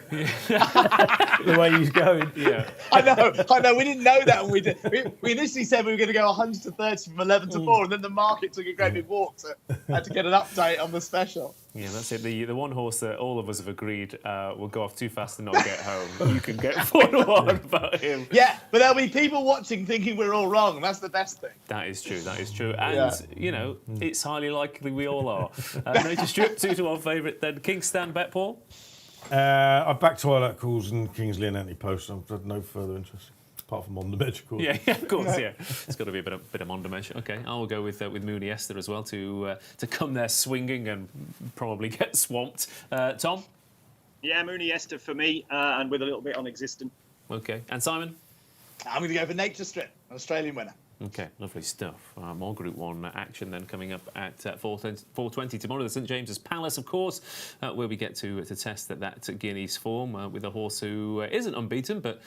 The way he's going. Yeah. I know. We didn't know that when we did. We initially said we were going to go 100 to 30 from 11 to 4, and then the market took a great big walk, so I had to get an update on the special. Yeah, that's it. The one horse that all of us have agreed will go off too fast and not get home. You can get 4-1 about him. Yeah, but there'll be people watching thinking we're all wrong. That's the best thing. That is true. And, it's highly likely we all are. Nature Strip, 2-1 favourite. Then King's Stand bet, Paul? I backed Twilight Calls and Kings Lynn anti-post. I've had no further interest. Apart from Monderbedge, of course. Yeah, of course, yeah. It's got to be a bit of Monderbedge. Okay, I'll go with Muniesta as well to come there swinging and probably get swamped. Tom? Yeah, Muniesta for me, and with a little bit on existent. Okay, and Simon? I'm going to go for Nature Strip, an Australian winner. Okay, lovely stuff. More Group 1 action then coming up at 4:20 tomorrow. The St James's Palace, of course, where we get to test that Guineas form with a horse who isn't unbeaten, but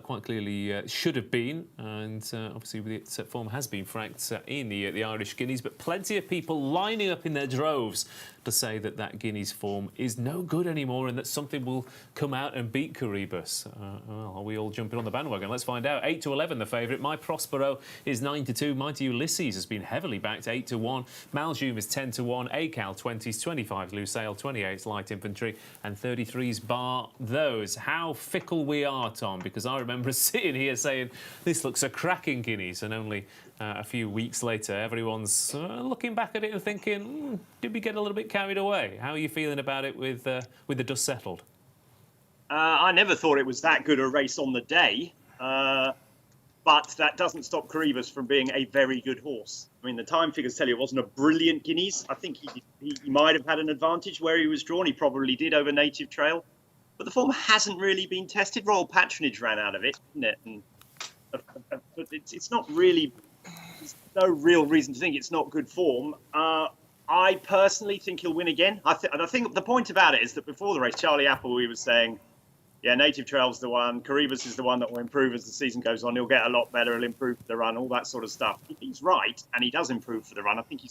quite clearly should have been. And obviously, its form has been franked in the Irish Guineas, but plenty of people lining up in their droves to say that Guineas form is no good anymore and that something will come out and beat Caribus. Well, are we all jumping on the bandwagon? Let's find out. 8-11, the favourite. My Prospero is 9-2. Mighty Ulysses has been heavily backed, 8-1. Maljoum is 10-1. Acal 20s, 25. Lusail 28. Light Infantry and 33s bar those. How fickle we are, Tom, because I remember sitting here saying this looks a cracking Guineas, and only a few weeks later, everyone's looking back at it and thinking, did we get a little bit carried away? How are you feeling about it with the dust settled? I never thought it was that good a race on the day, but that doesn't stop Caribus from being a very good horse. I mean, the time figures tell you it wasn't a brilliant Guineas. I think he might have had an advantage where he was drawn. He probably did over Native Trail. But the form hasn't really been tested. Royal Patronage ran out of it, didn't it? And but it's not really... There's no real reason to think it's not good form. I personally think he'll win again. I think the point about it is that before the race, Charlie Appleby was saying, yeah, Native Trail's the one, Caribus is the one that will improve as the season goes on. He'll get a lot better, he'll improve for the run, all that sort of stuff. If he's right, and he does improve for the run, I think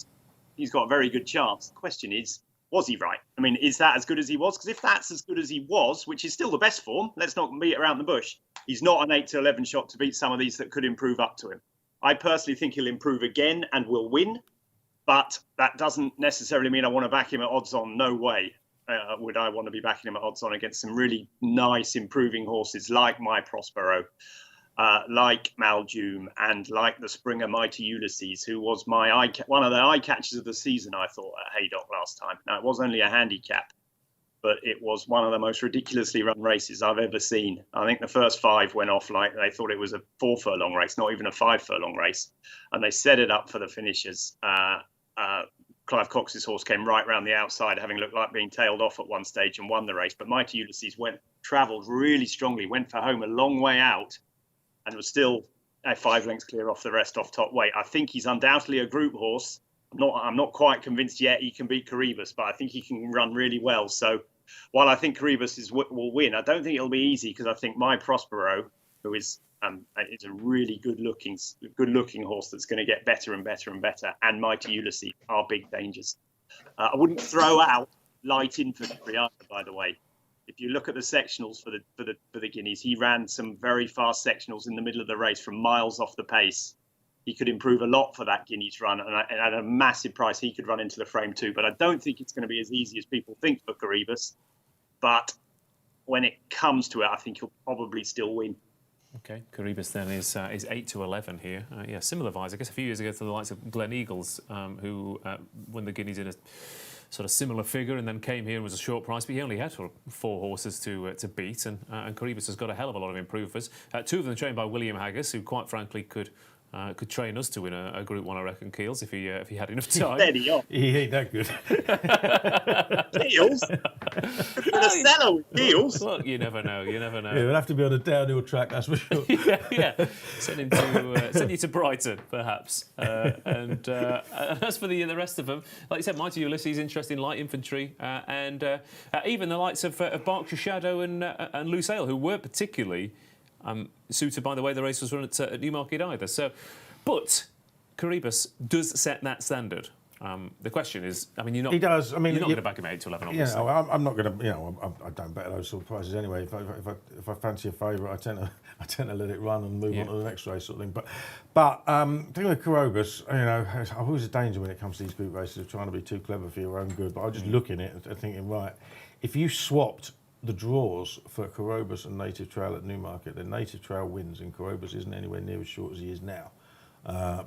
he's got a very good chance. The question is, Was he right? I mean, is that as good as he was? Because if that's as good as he was, which is still the best form, let's not beat around the bush. He's not an 8 to 11 shot to beat some of these that could improve up to him. I personally think he'll improve again and will win, but that doesn't necessarily mean I want to back him at odds on. No way would I want to be backing him at odds on against some really nice improving horses like My Prospero, like Maldoom, and like the Springer Mighty Ulysses, who was one of the eye catchers of the season, I thought, at Haydock last time. Now, it was only a handicap, but it was one of the most ridiculously run races I've ever seen. I think the first 5 went off like they thought it was a 4 furlong race, not even a 5 furlong race. And they set it up for the finishers. Clive Cox's horse came right round the outside, having looked like being tailed off at one stage, and won the race. But Mighty Ulysses travelled really strongly, went for home a long way out, and was still 5 lengths clear off the rest off top weight. I think he's undoubtedly a group horse. I'm not quite convinced yet he can beat Caribus, but I think he can run really well. So while I think Caribus will win, I don't think it'll be easy, because I think My Prospero, who is a really good looking horse that's going to get better and better and better, and Mighty Ulysses are big dangers. I wouldn't throw out Light Infantry either, by the way. If you look at the sectionals for the Guineas, he ran some very fast sectionals in the middle of the race from miles off the pace. He could improve a lot for that Guineas run, and at a massive price, he could run into the frame too. But I don't think it's going to be as easy as people think for Caribus. But when it comes to it, I think he'll probably still win. Okay, Caribus then is 8 to 11 here. Yeah, similar vibes, I guess, a few years ago to the likes of Glen Eagles, who won the Guineas in a sort of similar figure, and then came here and was a short price, but he only had sort of 4 horses to beat, and Caribus has got a hell of a lot of improvers. 2 of them trained by William Haggis, who quite frankly could train us to win a Group 1, I reckon, Keels, if he had enough time. Steady on. He ain't that good. Keels? The seller with Keels? Look, you never know. Yeah, it'll have to be on a downhill track, that's for sure. yeah. Send you to Brighton, perhaps. And as for the rest of them, like you said, Mighty Ulysses, interesting light infantry, and even the likes of Berkshire Shadow and Lucille, who weren't particularly suited by the way the race was run at Newmarket either. So, but Caribus does set that standard. The question is, I mean, he does. I mean, you're not going to back him 8 to 11, obviously. I'm not going to. I don't bet those sort of prices anyway. If I fancy a favourite, I tend to let it run and move on to the next race, sort of thing. But thing with Caribus, there's always a danger when it comes to these group races of trying to be too clever for your own good. But I was just looking at it and thinking, right, if you swapped the draws for Carobus and Native Trail at Newmarket, then Native Trail wins and Carobus isn't anywhere near as short as he is now.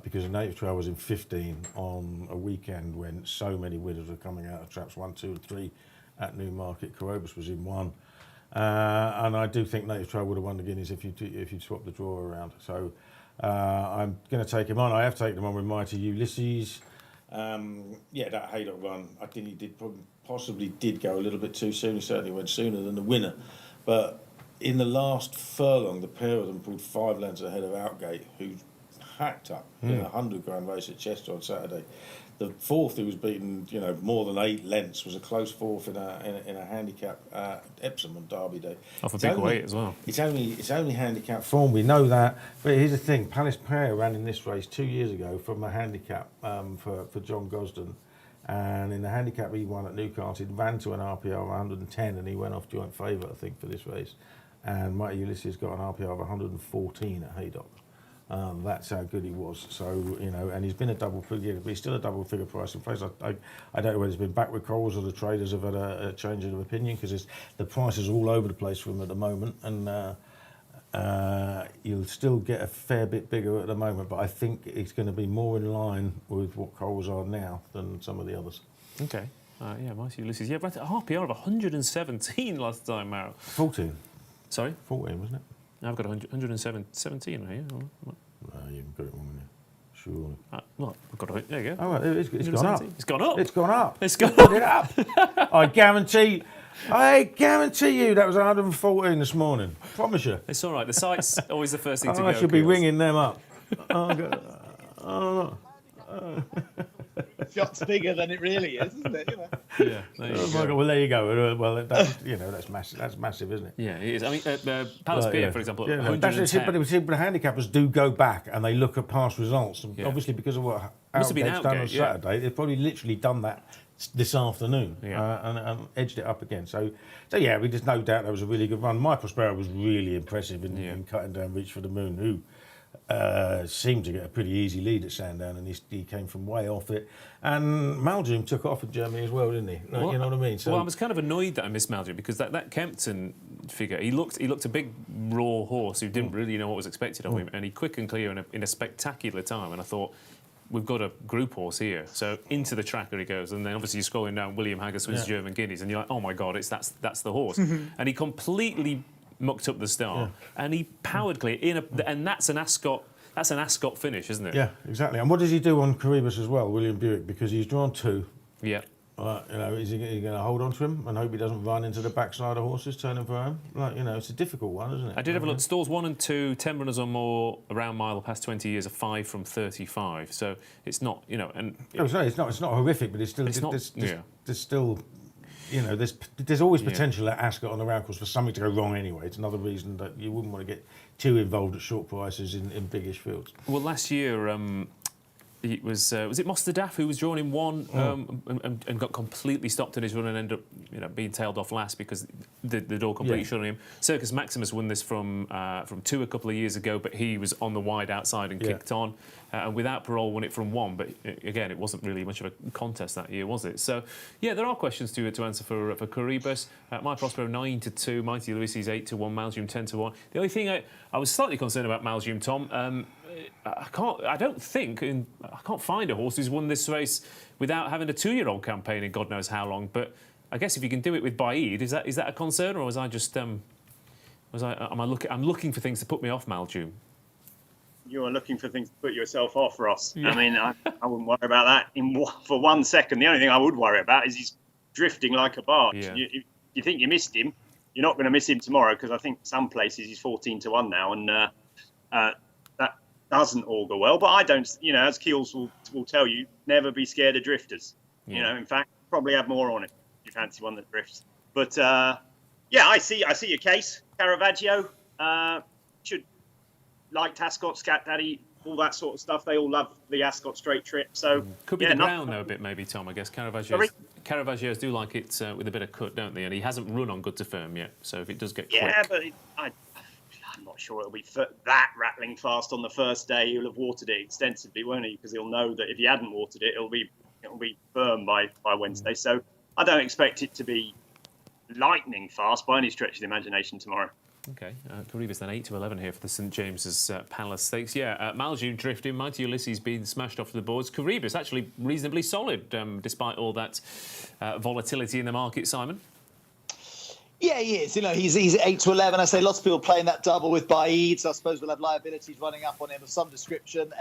Because the Native Trail was in 15 on a weekend when so many winners were coming out of traps 1, 2 and 3 at Newmarket. Carobus was in 1. And I do think Native Trail would have won the Guineas if you swap the draw around. So I'm going to take him on. I have taken him on with Mighty Ulysses. That Haydock run, I think he possibly did go a little bit too soon. He certainly went sooner than the winner. But in the last furlong, the pair of them pulled 5 lengths ahead of Outgate, who hacked up in a 100-grand race at Chester on Saturday. The fourth, who was beaten, more than 8 lengths, was a close fourth in a handicap at Epsom on Derby Day. Off a big weight as well. It's only handicap form, we know that. But here's the thing: Palace Prayer ran in this race 2 years ago from a handicap for John Gosden, and in the handicap he won at Newcastle, he ran to an RPR of 110, and he went off joint favourite, I think, for this race. And Mighty Ulysses got an RPR of 114 at Haydock. That's how good he was. So, and he's been a double figure, but he's still a double figure price in place. I don't know whether it's been backward calls or the traders have had a change of opinion, because the prices are all over the place for him at the moment, and you'll still get a fair bit bigger at the moment, but I think it's going to be more in line with what Coles are now than some of the others. Okay. Mighty Ulysses. Yeah, but a RPR of 117 last time, Maro. 14. Sorry? 14, wasn't it? I've got 117 right here. You've got it wrong, surely. I've got it. There you go. Oh, it's gone up. It's gone up. It's gone up. It's gone Put it up. I guarantee you that was 114 this morning. Promise you. It's all right. The site's always the first thing to go. I should be ringing them up. Shot's bigger than it really is, isn't it? Yeah. There you go. My God, well, there you go. Well, that's massive. That's massive, isn't it? Yeah, it is. I mean, Palace Pier, for example, 110. But the handicappers do go back and they look at past results. And obviously, because of what Outgate's done on Saturday, they've probably literally done that this afternoon, and edged it up again. So yeah, there's no doubt that was a really good run. My Prospero was really impressive in cutting down Reach for the Moon, who seemed to get a pretty easy lead at Sandown, and he came from way off it. And Maldrum took off in Germany as well, didn't he? Well, you know what I mean? So, well, I was kind of annoyed that I missed Maldrum because that Kempton figure, he looked a big raw horse who didn't really know what was expected of him, and he quick and clear in a spectacular time. And I thought, we've got a group horse here, so into the tracker he goes, and then obviously you're scrolling down William Haggison's German Guineas, and you're like, oh my God, that's the horse, and he completely mucked up the start, and he powered clear and that's an Ascot finish, isn't it? Yeah, exactly. And what does he do on Caribus as well, William Buick? Because he's drawn 2. Yeah. Is he going to hold on to him and hope he doesn't run into the backside of horses, turning for him? It's a difficult one, isn't it? I did have a look. Stalls 1 and 2, 10 runners or more around mile the past 20 years are 5 from 35. So it's not, and it's not horrific, but it's still there's still. There's always potential at Ascot on the round course for something to go wrong anyway. It's another reason that you wouldn't want to get too involved at short prices in biggish fields. Well, last year it was it Mostadaf who was drawn in 1 and got completely stopped in his run and ended up being tailed off last because the door completely shut on him. Circus Maximus won this from 2 a couple of years ago, but he was on the wide outside and kicked on. And Without Parole won it from 1, but again, it wasn't really much of a contest that year, was it? So, yeah, there are questions to answer for Caribus. My Prospero 9-2, Mighty Ulysses 8-1, Maldrum 10-1. The only thing I was slightly concerned about Maldrum, Tom, I can't find a horse who's won this race without having a 2-year-old campaign in God knows how long. But I guess if you can do it with Baid, is that a concern, or was I just I'm looking for things to put me off Maldrum? You are looking for things to put yourself off, Ross. Yeah. I mean, I wouldn't worry about that for 1 second. The only thing I would worry about is he's drifting like a barge. Yeah. You think you missed him, you're not going to miss him tomorrow, because I think some places he's 14-1 now, and that doesn't augur well. But I don't, as Keels will tell you, never be scared of drifters. In fact, probably have more on it if you fancy one that drifts. But I see your case. Caravaggio should. Like Ascot, Scat Daddy, all that sort of stuff. They all love the Ascot straight trip. So could be the ground though a bit, maybe, Tom. I guess Caravaggios do like it with a bit of cut, don't they? And he hasn't run on good to firm yet. So if it does get quick, but I'm not sure it'll be that rattling fast on the first day. He'll have watered it extensively, won't he? Because he'll know that if he hadn't watered it, it'll be firm by Wednesday. So I don't expect it to be lightning fast by any stretch of the imagination tomorrow. Okay, Caribus then 8-11 here for the St James's Palace Stakes. Yeah, Maldrum drifting, Mighty Ulysses being smashed off the boards. Caribus actually reasonably solid despite all that volatility in the market, Simon. Yeah, he is. He's 8-11. I say lots of people playing that double with Baid, so I suppose we'll have liabilities running up on him of some description.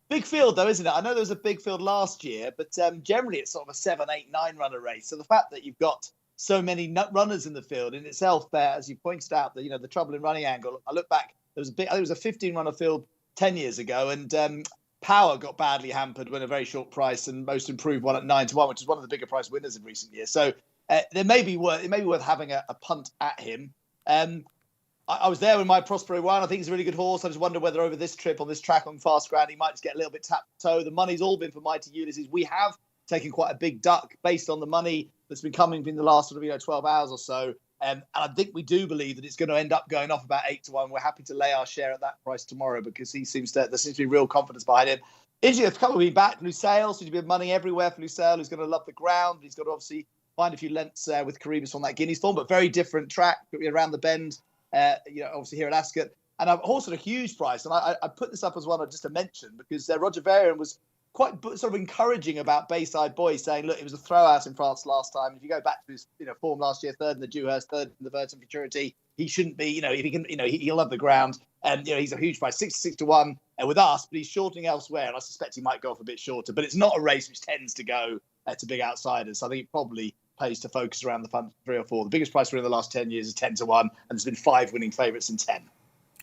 Big field, though, isn't it? I know there was a big field last year, but generally it's sort of a 7, 8, 9 runner race. So the fact that you've got so many runners in the field in itself, as you pointed out, the trouble in running angle. I look back, I think it was a 15-runner field 10 years ago, and Power got badly hampered when a very short price, and Most Improved won at 9-1, which is one of the bigger price winners in recent years. So it may be worth having a punt at him. I was there when My Prospero won. I think he's a really good horse. I just wonder whether over this trip on this track on fast ground, he might just get a little bit tapped toe. The money's all been for Mighty Ulysses. We have taken quite a big duck based on the money that's been coming in the last 12 hours or so. And I think we do believe that it's going to end up going off about 8-1. We're happy to lay our share at that price tomorrow because there seems to be real confidence behind him. Injury a couple of weeks back, Lusail, seems to be money everywhere for Lusail, who's going to love the ground. He's got to obviously find a few lengths with Caribus on that Guineas form, but very different track around the bend, obviously here at Ascot. And I've also at a huge price. And I put this up as one just to mention because Roger Varian was quite sort of encouraging about Bayside Boy, saying, look, it was a throw-out in France last time. If you go back to his form last year, 3rd in the Dewhurst, 3rd in the Verton Futurity, he shouldn't be, if he can, he'll love the ground. And, he's a huge price, 6-6-1 with us, but he's shorting elsewhere. And I suspect he might go off a bit shorter. But it's not a race which tends to go to big outsiders. So I think it probably pays to focus around the front 3 or 4. The biggest price winner in the last 10 years is 10-1, and there's been 5 winning favourites in 10.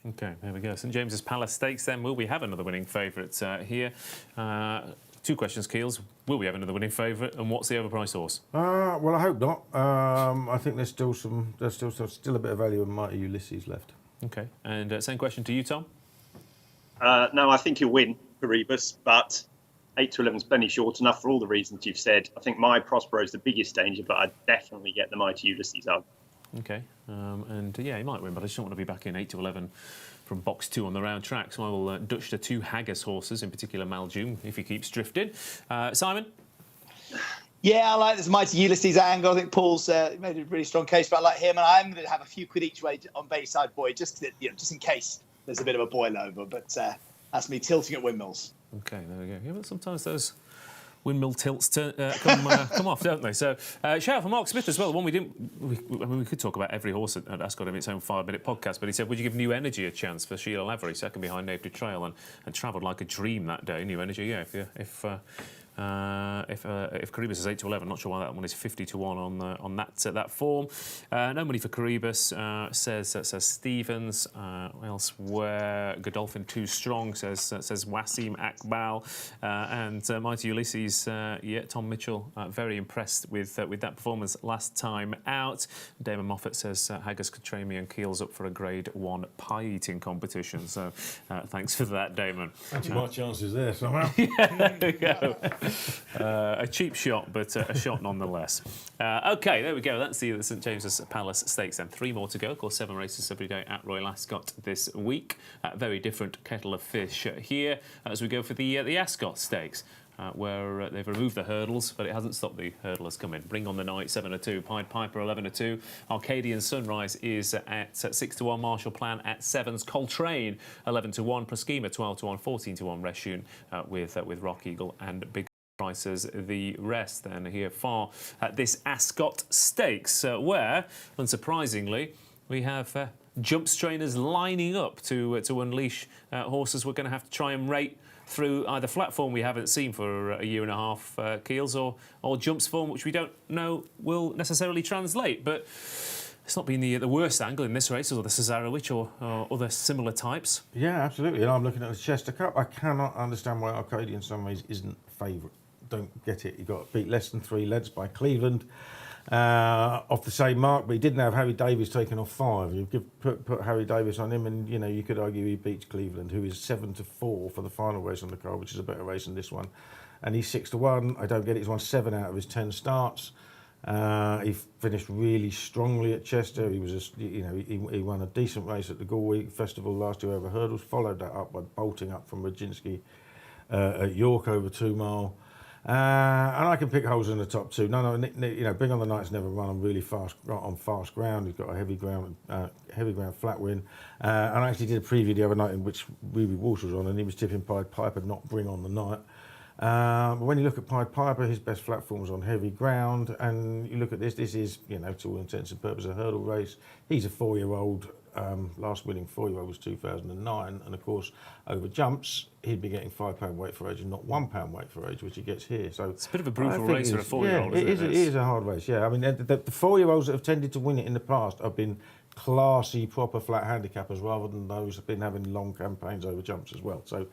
OK, there we go. St James's Palace Stakes then. Will we have another winning favourite here? 2 questions, Keels. Will we have another winning favourite, and what's the overpriced horse? Well, I hope not. I think there's still a bit of value in Mighty Ulysses left. OK, and same question to you, Tom. No, I think he'll win Caribus, but 8 to 11's plenty short enough for all the reasons you've said. I think My Prospero is the biggest danger, but I'd definitely get the Mighty Ulysses up. Okay, and yeah, he might win, but I just don't want to be back in 8 to 11 from box 2 on the round track. So I will Dutch the 2 Haggis horses, in particular Maljoom, if he keeps drifting. Simon? Yeah, I like this Mighty Ulysses angle. I think Paul's made a really strong case, but I like him, and I'm going to have a few quid each way on Bayside Boy, just in case there's a bit of a boil over. But that's me tilting at windmills. Okay, there we go. Yeah, but sometimes those windmill tilts come off, don't they? So, shout out for Mark Smith as well. The one we could talk about every horse at Ascot in its own 5-minute podcast, but he said, would you give New Energy a chance for Sheila Lavery, second behind Native Trail, and travelled like a dream that day? New Energy, yeah. If Caribus is 8 to 11, not sure why that one is 50 to 1 on that form. No money for Caribus, says Stevens. Elsewhere, Godolphin too strong, says Wasim Akbal, and Mighty Ulysses. Tom Mitchell very impressed with that performance last time out. Damon Moffat says Haggis, Catrami and Keel's up for a Grade 1 pie eating competition. So thanks for that, Damon. Actually, my chances there somehow. Yeah, there we go. A cheap shot, but a shot nonetheless. OK, there we go. That's the St James's Palace Stakes then. 3 more to go. Of course, 7 races every day at Royal Ascot this week. Very different kettle of fish here as we go for the Ascot Stakes. Where they've removed the hurdles, but it hasn't stopped the hurdlers coming. Bring on the Night, 7-2. Pied Piper, 11-2. Arcadian Sunrise is at 6 to 1. Marshall Plan at 7s. Coltrane, 11-1. Proschema, 12-1. 14-1. Reshun with Rock Eagle and Big Prices the rest. Then here far at this Ascot Stakes, where, unsurprisingly, we have jump trainers lining up to unleash horses we're going to have to try and rate through either flat form we haven't seen for a year and a half, Keels, or jumps form which we don't know will necessarily translate. But it's not been the worst angle in this race, or the Cesarewitch or other similar types. Yeah, absolutely. And I'm looking at the Chester Cup. I cannot understand why Arcadian Sunrise isn't favourite. Don't get it. He got beat less than 3 lengths by Cleveland. Off the same mark, but he didn't have Harry Davies taken off 5. You could put Harry Davies on him, and you could argue he beats Cleveland, who is 7-4 for the final race on the card, which is a better race than this one. And he's 6 to 1. I don't get it. He's won 7 out of his 10 starts. He finished really strongly at Chester. He was he won a decent race at the Galway Festival last year over hurdles. Followed that up by bolting up from Roginski at York over 2 mile. And I can pick holes in the top 2. Bring on the Night's never run on really fast ground. He's got a heavy ground flat win. And I actually did a preview the other night in which Ruby Walsh was on, and he was tipping Pied Piper not Bring on the Night. But when you look at Pied Piper, his best flat form was on heavy ground, and you look at this is, to all intents and purposes, a hurdle race. He's a 4-year-old. Last winning 4-year-old was 2009, and of course over jumps he'd be getting £5 weight for age and not £1 weight for age, which he gets here. So it's a bit of a brutal race for a 4-year-old. Yeah, it is a hard race. Yeah, I mean the 4-year-olds that have tended to win it in the past have been classy, proper flat handicappers rather than those who've been having long campaigns over jumps as well. So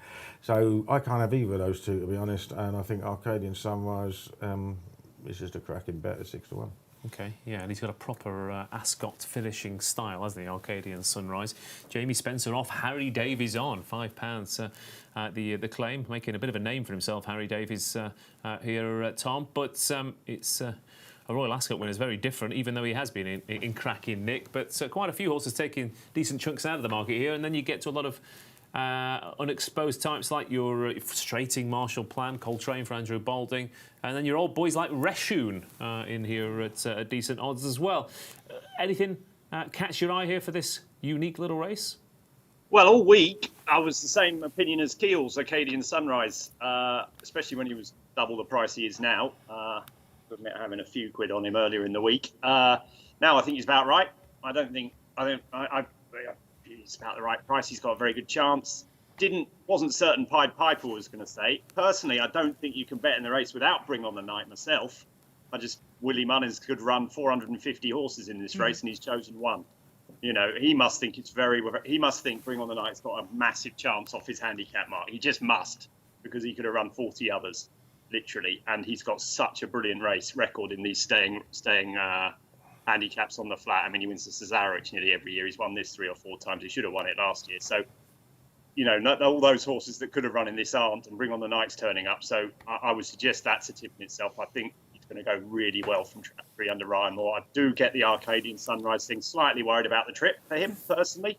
I can't have either of those two, to be honest. And I think Arcadian Sunrise is just a cracking bet at 6 to 1. Okay, yeah, and he's got a proper Ascot finishing style, hasn't he, Arcadian Sunrise. Jamie Spencer off, Harry Davies on, £5 at the claim, making a bit of a name for himself, Harry Davies here, Tom. But it's a Royal Ascot winner is very different, even though he has been in cracking nick. But quite a few horses taking decent chunks out of the market here, and then you get to a lot of unexposed types like your frustrating Marshall Plan, Coltrane for Andrew Balding, and then your old boys like Reshun in here at decent odds as well. Anything catch your eye here for this unique little race? Well, all week I was the same opinion as Keel's Arcadian Sunrise, especially when he was double the price he is now. I admit having a few quid on him earlier in the week. Now I think he's about right. He's about the right price. He's got a very good chance. Wasn't certain Pied Piper was going to stay. Personally, I don't think you can bet in the race without Bring on the Night myself. Willie Munnins could run 450 horses in this race, and he's chosen one. He must think he must think Bring on the Night's got a massive chance off his handicap mark. He just must, because he could have run 40 others, literally. And he's got such a brilliant race record in these staying handicaps on the flat. I mean, he wins the Cesarewitch nearly every year. He's won this 3 or 4 times. He should have won it last year. So not all those horses that could have run in this aren't, and Bring on the Night's turning up. So I would suggest that's a tip in itself. I think he's going to go really well from track 3 under Ryan Moore. I do get the Arcadian Sunrise thing. Slightly worried about the trip for him, personally.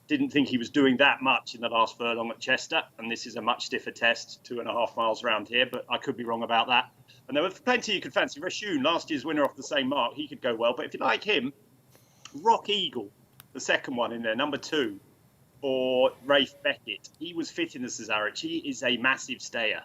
Didn't think he was doing that much in the last furlong at Chester, and this is a much stiffer test, 2.5 miles around here, but I could be wrong about that. And there were plenty you could fancy. Rashun, last year's winner off the same mark, he could go well. But if you like him, Rock Eagle, the second one in there, number 2, for Rafe Beckett. He was fit in the Cesarewitch. He is a massive stayer.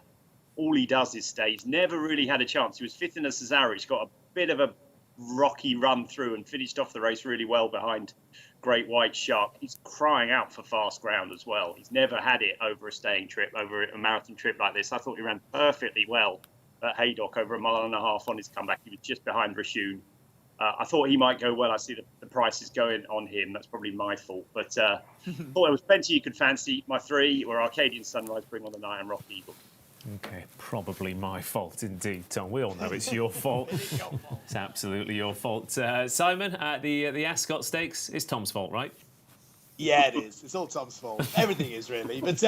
All he does is stay. He's never really had a chance. He was fit in the Cesarewitch, got a bit of a rocky run through and finished off the race really well behind Great White Shark. He's crying out for fast ground as well. He's never had it over a staying trip, over a marathon trip like this. I thought he ran perfectly well at Haydock over 1.5 miles on his comeback. He was just behind Rashun. I thought he might go well. I see the prices going on him. That's probably my fault. But thought there was plenty you could fancy. My 3 were Arcadian Sunrise, Bring on the Night, and Rock Eagle. Okay, probably my fault indeed, Tom. We all know it's your fault. It's absolutely your fault. Simon, the Ascot Stakes is Tom's fault, right? Yeah, it is. It's all Tom's fault. Everything is, really. But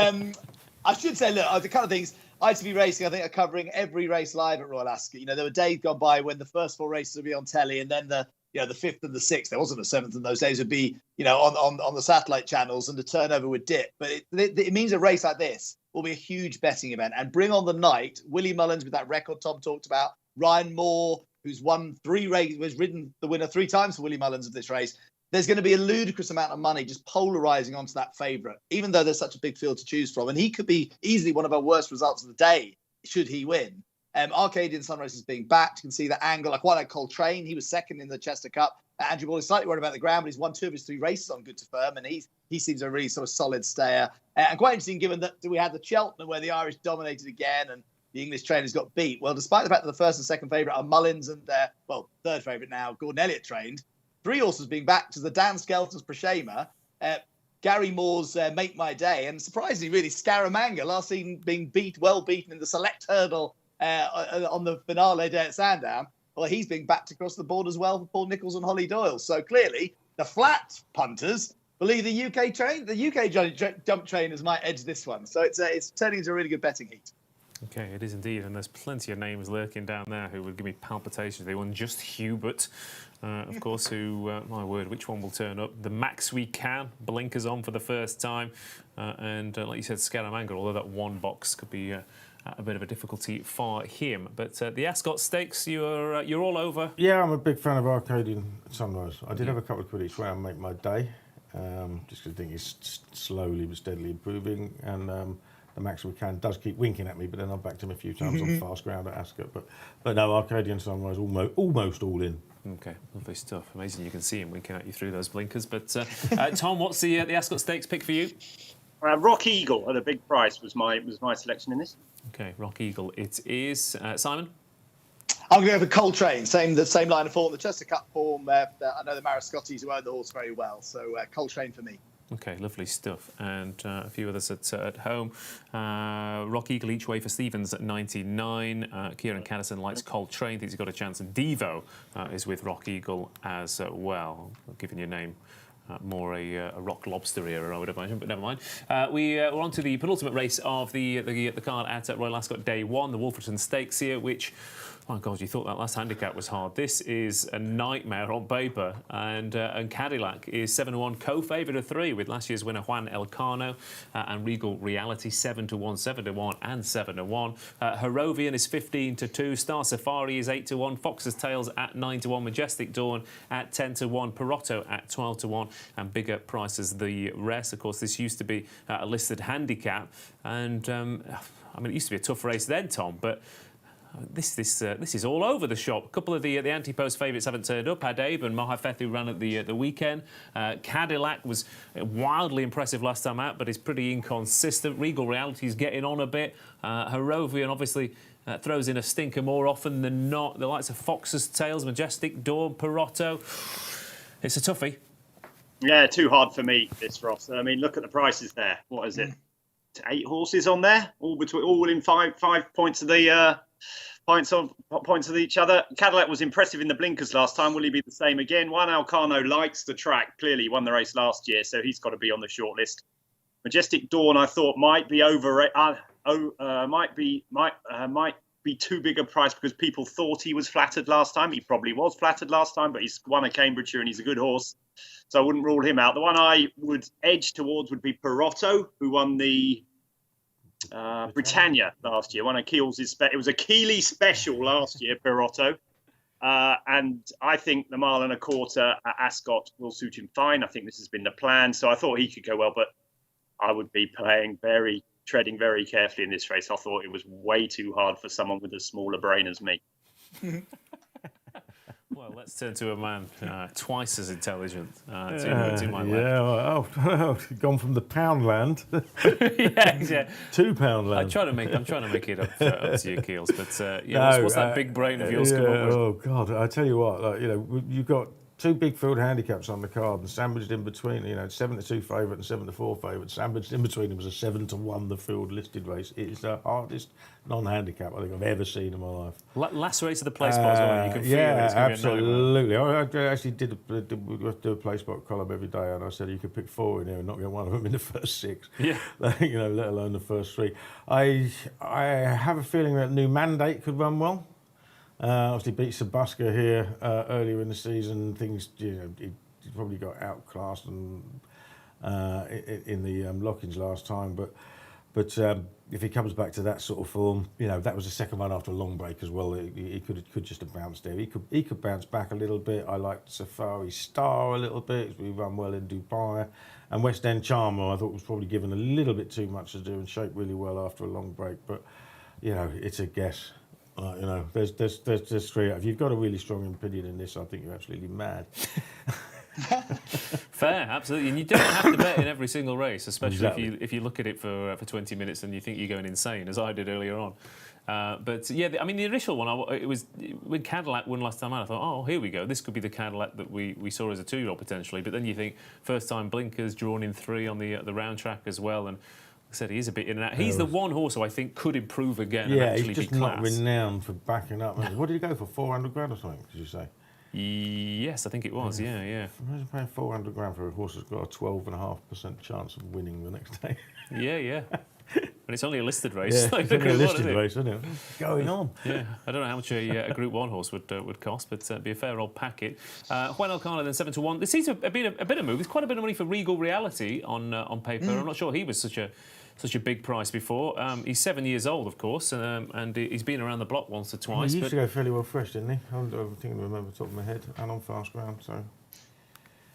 I should say, look, the kind of things, ITV Racing, I think, are covering every race live at Royal Ascot. There were days gone by when the first 4 races would be on telly, and then the 5th and the 6th, there wasn't a 7th in those days, would be, on the satellite channels, and the turnover would dip. But it means a race like this will be a huge betting event. And Bring on the Night, Willie Mullins with that record Tom talked about, Ryan Moore, who's won 3 races, was ridden the winner 3 times for Willie Mullins of this race. There's going to be a ludicrous amount of money just polarising onto that favourite, even though there's such a big field to choose from. And he could be easily one of our worst results of the day, should he win. Arcadian Sunrise is being backed. You can see the angle. I quite like Coltrane. He was second in the Chester Cup. Andrew Ball is slightly worried about the ground, but he's won 2 of his 3 races on good to firm, and he seems a really sort of solid stayer. And quite interesting, given that we had the Cheltenham where the Irish dominated again and the English trainers got beat. Well, despite the fact that the first and second favourite are Mullins and, third favourite now, Gordon Elliott trained, 3 horses being backed to the Dan Skelton's Prashema, Gary Moore's Make My Day, and surprisingly, really, Scaramanga, last seen being well beaten in the select hurdle on the finale day at Sandown. Well, he's being backed across the board as well for Paul Nicholls and Holly Doyle. So clearly, the flat punters believe the UK jump trainers might edge this one. So it's turning into a really good betting heat. Okay, it is indeed, and there's plenty of names lurking down there who would give me palpitations. They won just Hubert, of course, who, my word, which one will turn up? The Max We Can, blinkers on for the first time, and like you said, Scaramanga, although that 1 box could be a bit of a difficulty for him. But the Ascot Stakes, you're all over. Yeah, I'm a big fan of Arcadian Sunrise. I did have a couple of quid each way and Make My Day, just because I think it's slowly but steadily improving, and the Max We Can does keep winking at me, but then I've backed him a few times on fast ground at Ascot. But no, Arcadian Sunrise almost all in. Okay, lovely stuff. Amazing, you can see him winking at you through those blinkers. But Tom, what's the Ascot Stakes pick for you? Rock Eagle at a big price was my selection in this. Okay, Rock Eagle it is. Simon? I'm going to go for Coltrane, the same line of form, the Chester Cup form. I know the Mariscottis who own the horse very well, so Coltrane for me. Okay, lovely stuff. And a few others at home. Rock Eagle each way for Stevens at 99. Kieran Caddison likes Coltrane, thinks he's got a chance. And Devo is with Rock Eagle as well. Giving your name more a rock lobster era, I would imagine, but never mind. We're on to the penultimate race of the card at Royal Ascot Day 1, the Wolferton Stakes here, which, my God, you thought that last handicap was hard. This is a nightmare on paper, and Cadillac is 7-1, co-favourite of 3 with last year's winner Juan Elcano, and Regal Reality 7-1, 7-1, and 7-1. Harrovian is 15-2, Star Safari is 8-1, Fox's Tales at 9-1, Majestic Dawn at 10-1, Perotto at 12-1, and bigger prices the rest. Of course, this used to be a listed handicap, and I mean, it used to be a tough race then, Tom, but this is all over the shop. A couple of the anti-post favourites haven't turned up. Hadeb and Mahafethu ran at the weekend. Cadillac was wildly impressive last time out, but is pretty inconsistent. Regal Reality is getting on a bit. Harrovian obviously throws in a stinker more often than not. The likes of Fox's Tales, Majestic Dawn, Perotto. It's a toughie. Yeah, too hard for me, this, Ross. I mean, look at the prices there. What is it? 8 horses on there, all in five points of the points of each other. Cadillac was impressive in the blinkers last time. Will he be the same again? Juan Elcano likes the track. Clearly, he won the race last year, so he's got to be on the short list. Majestic Dawn, I thought might be might be too big a price because people thought he was flattered last time. He probably was flattered last time, but he's won a Cambridgeshire and he's a good horse. So I wouldn't rule him out. The one I would edge towards would be Perotto, who won the Britannia last year. One of Keel's it was a Kealy special last year, Perotto. And I think the mile and a quarter at Ascot will suit him fine. I think this has been the plan. So I thought he could go well, but I would be treading very carefully in this race. I thought it was way too hard for someone with a smaller brain as me. Well, let's turn to a man twice as intelligent to my left. Oh, gone from the Poundland to Poundland. I'm trying to make it up to your Keels, but what's that big brain of yours come up with? Oh God, I tell you what, you've got two big field handicaps on the card, and sandwiched in between, 7-2 favourite and 7-4 favourite. Sandwiched in between them was a 7-1 the field listed race. It is the hardest non-handicap I think I've ever seen in my life. Last race of the play spot as well. You can feel it's going to be a absolutely. I actually did a play spot column every day, and I said you could pick 4 in here and not get one of them in the first 6. Yeah. Let alone the first 3. I have a feeling that New Mandate could run well. Obviously beat Sabuska here earlier in the season. Things, he probably got outclassed and in the lock-ins last time. But if he comes back to that sort of form, that was the second one after a long break as well. He could just have bounced there. He could bounce back a little bit. I liked Safari Star a little bit. We run well in Dubai. And West End Charmer, I thought was probably given a little bit too much to do and shaped really well after a long break. But it's a guess. There's 3. If you've got a really strong opinion in this, I think you're absolutely mad. Fair, absolutely. And you don't have to bet in every single race, especially if you look at it for 20 minutes and you think you're going insane, as I did earlier on. The initial one, it was when Cadillac won last time out. I thought, oh, here we go. This could be the Cadillac that we saw as a 2-year-old potentially. But then you think first time blinkers, drawn in 3 on the round track as well, and. I said he is a bit in and out. He's the one horse who I think could improve again and actually be class. Yeah, he's just not renowned for backing up. What did he go for? 400 grand or something? Did you say? Yes, I think it was. Yeah. Imagine paying 400 grand for a horse that's got a 12.5% chance of winning the next day. Yeah. And it's only a listed race. Yeah, it's only a listed race, isn't it? What's going on? Yeah, I don't know how much a Group 1 horse would cost, but it'd be a fair old packet. Juan Elcano then 7-1. This seems to have been a bit of move. It's quite a bit of money for Regal Reality on paper. I'm not sure he was such a big price before. He's 7 years old, of course, and he's been around the block once or twice. He used to go fairly well fresh, didn't he? I think I remember top of my head, and on fast ground, so...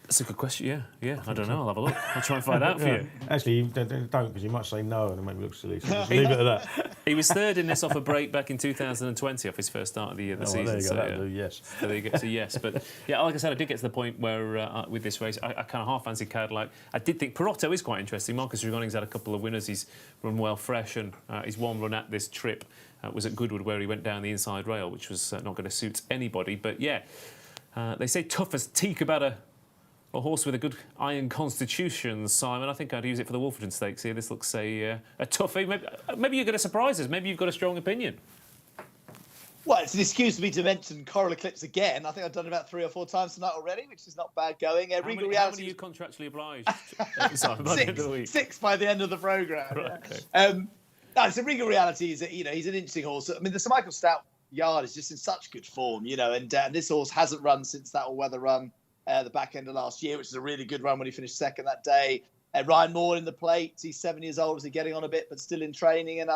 That's a good question, yeah. I don't know, I'll have a look. I'll try and find out for you. Actually, you don't, because you might say no and it make me look silly, so just leave it at that. He was third in this off a break back in 2020 off his first start of the season. There you go, that'll do, yes. So there you go, so yes. But yeah, like I said, I did get to the point where with this race, I kind of half fancied Cadillac. I did think Perotto is quite interesting. Marcus Rugoning's had a couple of winners. He's run well fresh, and his one run at this trip was at Goodwood where he went down the inside rail, which was not going to suit anybody. But yeah, they say tough as teak about a horse with a good iron constitution, Simon. I think I'd use it for the Wolferton Stakes here. This looks a toughie. Maybe you're going to surprise us. Maybe you've got a strong opinion. Well, it's an excuse for me to mention Coral Eclipse again. I think I've done it about 3 or 4 times tonight already, which is not bad going. How many are you contractually obliged? Simon, by the end of the week? 6 by the end of the programme. Right, okay. So Regal Reality is, he's an interesting horse. I mean, the Sir Michael Stout yard is just in such good form, and this horse hasn't run since that all-weather run. The back end of last year, which is a really good run when he finished second that day. Ryan Moore in the plate. He's 7 years old, so getting on a bit, but still in training and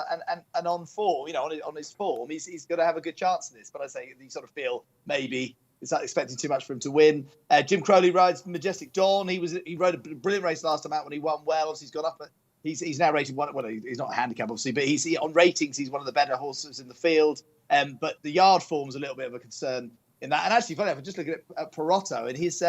on form. On his form, he's going to have a good chance in this. But I say you sort of feel maybe it's not expecting too much for him to win. Jim Crowley rides Majestic Dawn. He rode a brilliant race last time out when he won well. Obviously, he's gone up. He's now rated one. Well, he's not a handicap obviously, but he's on ratings. He's one of the better horses in the field. But the yard form's a little bit of a concern in that. And actually, funny enough, just looking at Perotto and his,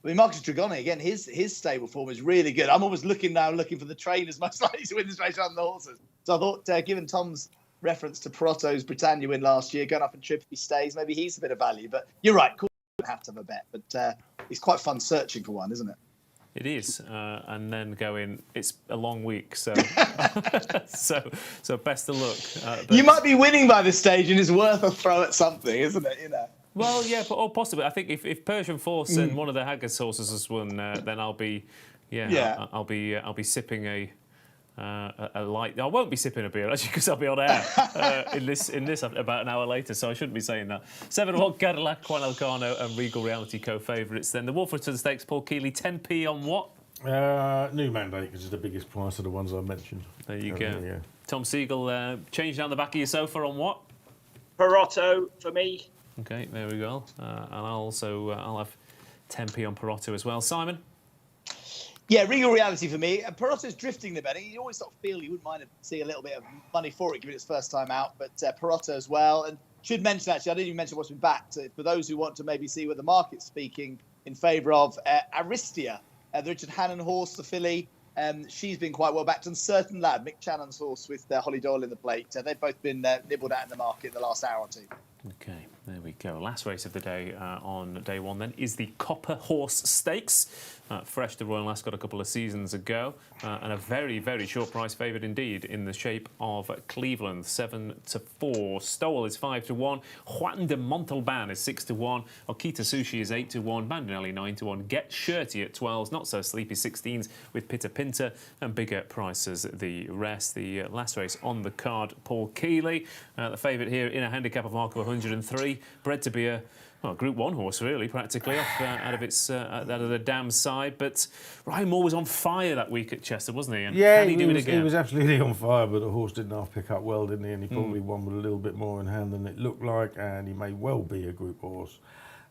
Marcus Dragoni, again, his stable form is really good. I'm almost looking for the trainers most likely to win this race rather than the horses. So I thought, given Tom's reference to Perotto's Britannia win last year, going up in trip if he stays, maybe he's a bit of value. But you're right, cool, don't have to have a bet. But it's quite fun searching for one, isn't it? It is, and then going. It's a long week, so so best of luck. You might be winning by this stage, and it's worth a throw at something, isn't it? Well, yeah, or possibly. I think if Persian Force and one of the Haggis horses has won, then I'll be, Yeah. I'll be sipping a light. I won't be sipping a beer actually because I'll be on air in this about an hour later, so I shouldn't be saying that. 7-1 Cadillac, Juan Elcano and Regal Reality co-favourites. Then the Wolferton Stakes, Paul Kealy, 10p on what? New mandate, because it's the biggest price of the ones I mentioned. There you go. Yeah. Tom Segal, change down the back of your sofa on what? Perotto for me. Okay, there we go. And I'll have 10p on Perotto as well. Simon? Yeah, Regal Reality for me. Perotto's drifting the betting. You always sort of feel you wouldn't mind seeing a little bit of money for it, given it's first time out. But Perotto as well. And should mention, actually, I didn't even mention what's been backed. For those who want to maybe see what the market's speaking in favour of Aristia, the Richard Hannon horse, the filly. She's been quite well backed. And Certain Lad, Mick Channon's horse with Holly Doyle in the plate. They've both been nibbled at in the market in the last hour or two. Okay, there we go. Last race of the day on day one then is the Copper Horse Stakes. Fresh to Royal Ascot a couple of seasons ago. And a very, very short price favourite indeed in the shape of Cleveland, 7-4. Stowell is 5-1. Juan de Montalban is 6-1. Okita Sushi is 8-1. Bandinelli 9-1. Get Shirty at 12s. Not So Sleepy 16s with Pitta Pinta and bigger prices the rest. The last race on the card, Paul Kealy. The favourite here in a handicap of mark of 103. Bred to be a Group 1 horse, really, practically, off out of the dam side. But Ryan Moore was on fire that week at Chester, wasn't he? And can he do it again? He was absolutely on fire, but the horse didn't half pick up well, didn't he? And he probably won with a little bit more in hand than it looked like, and he may well be a Group horse.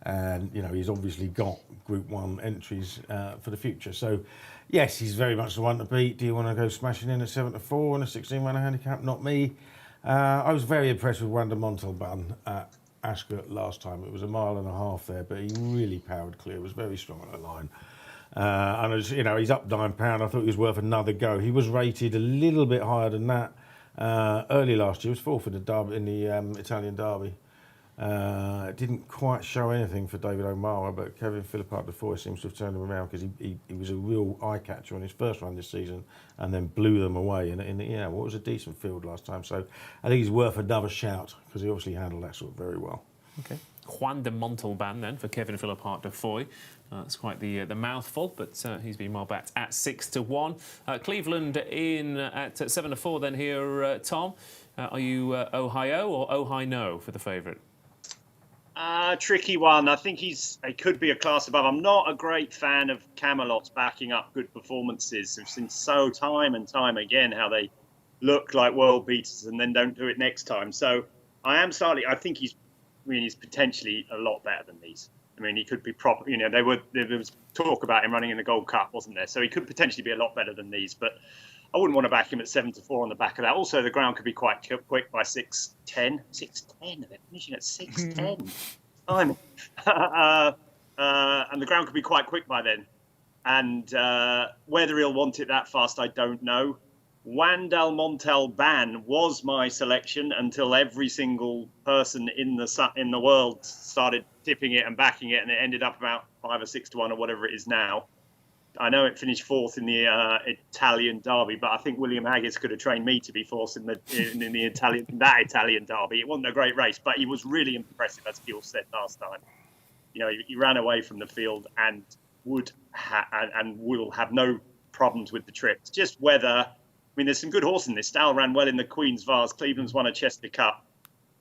And, he's obviously got Group 1 entries for the future. So, yes, he's very much the one to beat. Do you want to go smashing in at 7-4 and a 16-runner handicap? Not me. I was very impressed with Juan de Montalban at Ascot last time. It was 1.5 miles there, but he really powered clear. It was very strong on the line. And as he's up £9. I thought he was worth another go. He was rated a little bit higher than that early last year. He was fourth in the Italian Derby. It didn't quite show anything for David O'Mara, but Kevin Philippart before seems to have turned him around because he was a real eye catcher on his first run this season and then blew them away in what was a decent field last time. So I think he's worth another shout because he obviously handled that sort of very well. Okay. Juan de Montalban then for Kevin Philippart de Foy. That's quite the mouthful, but he's been well backed at 6-1. Cleveland in at 7-4 then here, Tom. Are you Ohio or Ohio no for the favourite? Tricky one. I think he could be a class above. I'm not a great fan of Camelot's backing up good performances. We've seen so time and time again how they look like world beaters and then don't do it next time. So I think he's potentially a lot better than these. I mean, he could be proper. There was talk about him running in the Gold Cup, wasn't there? So he could potentially be a lot better than these, but I wouldn't want to back him at 7-4 on the back of that. Also, the ground could be quite quick by 6:10. 6:10. They're finishing at 6:10. And the ground could be quite quick by then. And whether he'll want it that fast, I don't know. Juan de Montalban was my selection until every single person in the world started tipping it and backing it, and it ended up about 5 or 6-1 or whatever it is now. I know it finished fourth in the Italian Derby, but I think William Haggis could have trained me to be fourth in the Italian Derby. It wasn't a great race, but he was really impressive, as Gill said last time. He ran away from the field and will have no problems with the trip. It's just whether, there's some good horse in this. Stowell ran well in the Queen's Vase. Cleveland's won a Chester Cup.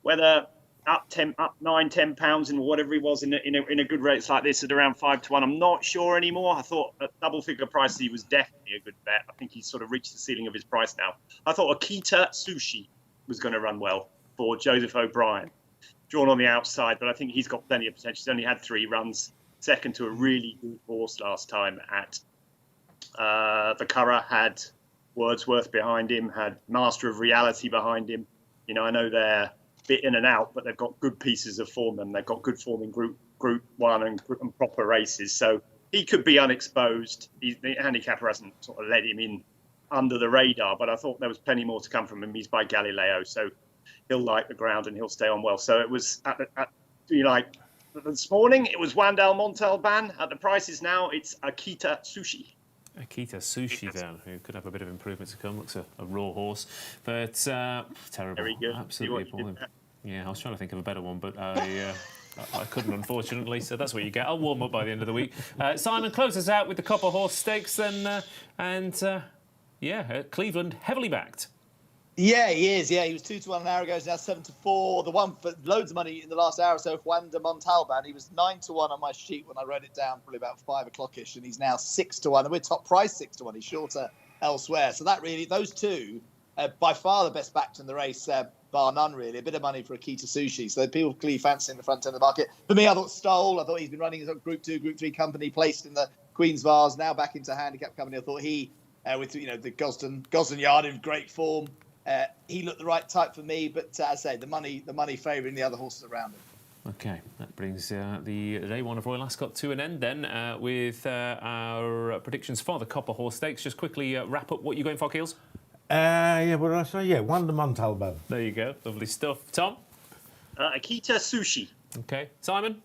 Whether up 9-10 pounds in whatever he was in a good race like this at around 5-1, I'm not sure anymore. I thought at double figure price he was definitely a good bet. I think he's sort of reached the ceiling of his price now. I thought Okita Sushi was going to run well for Joseph O'Brien, drawn on the outside, but I think he's got plenty of potential. He's only had 3 runs, second to a really good horse last time at the Curragh, had Wordsworth behind him, had Master of Reality behind him. I know they're bit in and out, but they've got good pieces of form and they've got good form in Group 1 and proper races. So he could be unexposed. The handicapper hasn't sort of let him in under the radar, but I thought there was plenty more to come from him. He's by Galileo, so he'll like the ground and he'll stay on well. So it was this morning, it was Juan de Montalban. At the prices now, it's Okita Sushi. Akita Sushi then, who could have a bit of improvement to come. Looks a raw horse, but terrible. Very good. Absolutely appalling. Yeah, I was trying to think of a better one, but I I couldn't, unfortunately, so that's what you get. I'll warm up by the end of the week. Simon, close us out with the Copper Horse Stakes then. Cleveland, heavily backed. Yeah, he is. Yeah, he was 2-1 an hour ago. He's now 7-4. The one for loads of money in the last hour or so, Juan de Montalban. He was 9-1 on my sheet when I wrote it down, probably about 5 o'clock-ish, and he's now 6-1. And we're top price 6-1. He's shorter elsewhere. So that really, those two, by far the best backed in the race, bar none really. A bit of money for Akita Sushi. So people clearly fancying the front end of the market. For me, I thought Stoll. I thought he's been running his own Group 2, Group 3 company, placed in the Queen's Vase, now back into handicap company. I thought he, with the Gosden Yard in great form. He looked the right type for me, but as I say, the money favouring the other horses around him. OK, that brings the day one of Royal Ascot to an end then with our predictions for the Copper Horse Stakes. Just quickly wrap up what you're going for, Keels. What did I say? Yeah, Juan de Montalban. There you go. Lovely stuff. Tom? Akita Sushi. OK. Simon?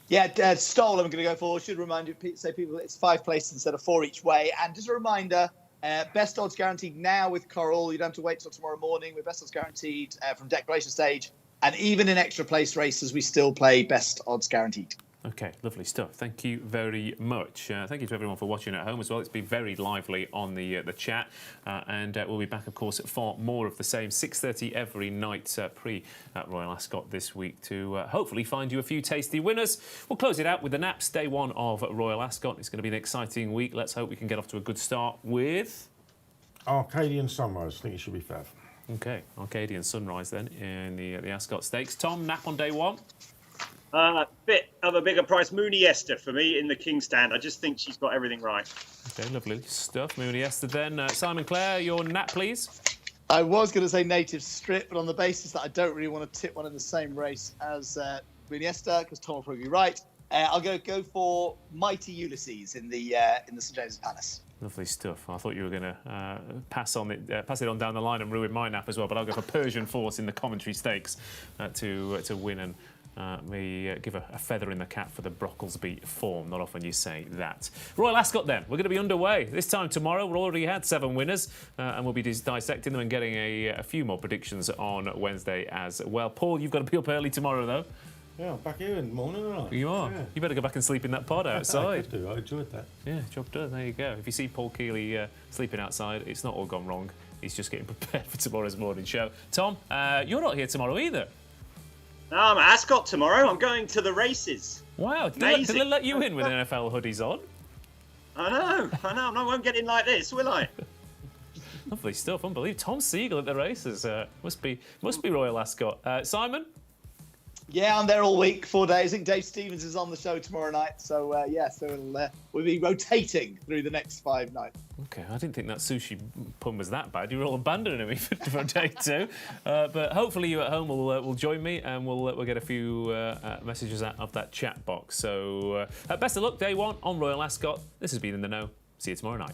Yeah, Stoll I'm going to go for. Should remind you, say people, it's 5 places instead of 4 each way. And just a reminder, best odds guaranteed now with Coral. You don't have to wait till tomorrow morning. With best odds guaranteed from declaration stage. And even in extra place races, we still play best odds guaranteed. OK, lovely stuff. Thank you very much. Thank you to everyone for watching at home as well. It's been very lively on the chat. And we'll be back, of course, for more of the same, 6:30 every night pre at Royal Ascot this week to hopefully find you a few tasty winners. We'll close it out with the naps, day one of Royal Ascot. It's going to be an exciting week. Let's hope we can get off to a good start with... Arcadian Sunrise. I think it should be fair. OK, Arcadian Sunrise then in the Ascot Stakes. Tom, nap on day one? Bit of a bigger price, Mooney Esther for me in the King Stand. I just think she's got everything right. OK, lovely stuff. Mooney Esther then. Simon Clare, your nap, please. I was going to say Native Strip, but on the basis that I don't really want to tip one in the same race as Mooney Esther, because Tom will probably be right, I'll go for Mighty Ulysses in the St James's Palace. Lovely stuff. I thought you were going to pass it on down the line and ruin my nap as well, but I'll go for Persian Force in the Coventry Stakes to win and give a feather in the cap for the Brocklesby form. Not often you say that. Royal Ascot then. We're going to be underway. This time tomorrow, we've already had 7 winners and we'll be dissecting them and getting a few more predictions on Wednesday as well. Paul, you've got to be up early tomorrow, though. Yeah, I'm back here in the morning, aren't I? You are. Yeah. You better go back and sleep in that pod outside. I do. I enjoyed that. Yeah, job done. There you go. If you see Paul Kealy sleeping outside, it's not all gone wrong. He's just getting prepared for tomorrow's morning show. Tom, you're not here tomorrow either. No, I'm at Ascot tomorrow. I'm going to the races. Wow. Did they let you in with NFL hoodies on? I know. I won't get in like this, will I? Lovely stuff. Unbelievable. Tom Segal at the races. Must be Royal Ascot. Simon? Yeah, I'm there all week, 4 days. I think Dave Stevens is on the show tomorrow night. So, we'll be rotating through the next 5 nights. OK, I didn't think that sushi pun was that bad. You were all abandoning me for day 2. But hopefully you at home will join me and we'll get a few messages out of that chat box. So, best of luck, day 1 on Royal Ascot. This has been In The Know. See you tomorrow night.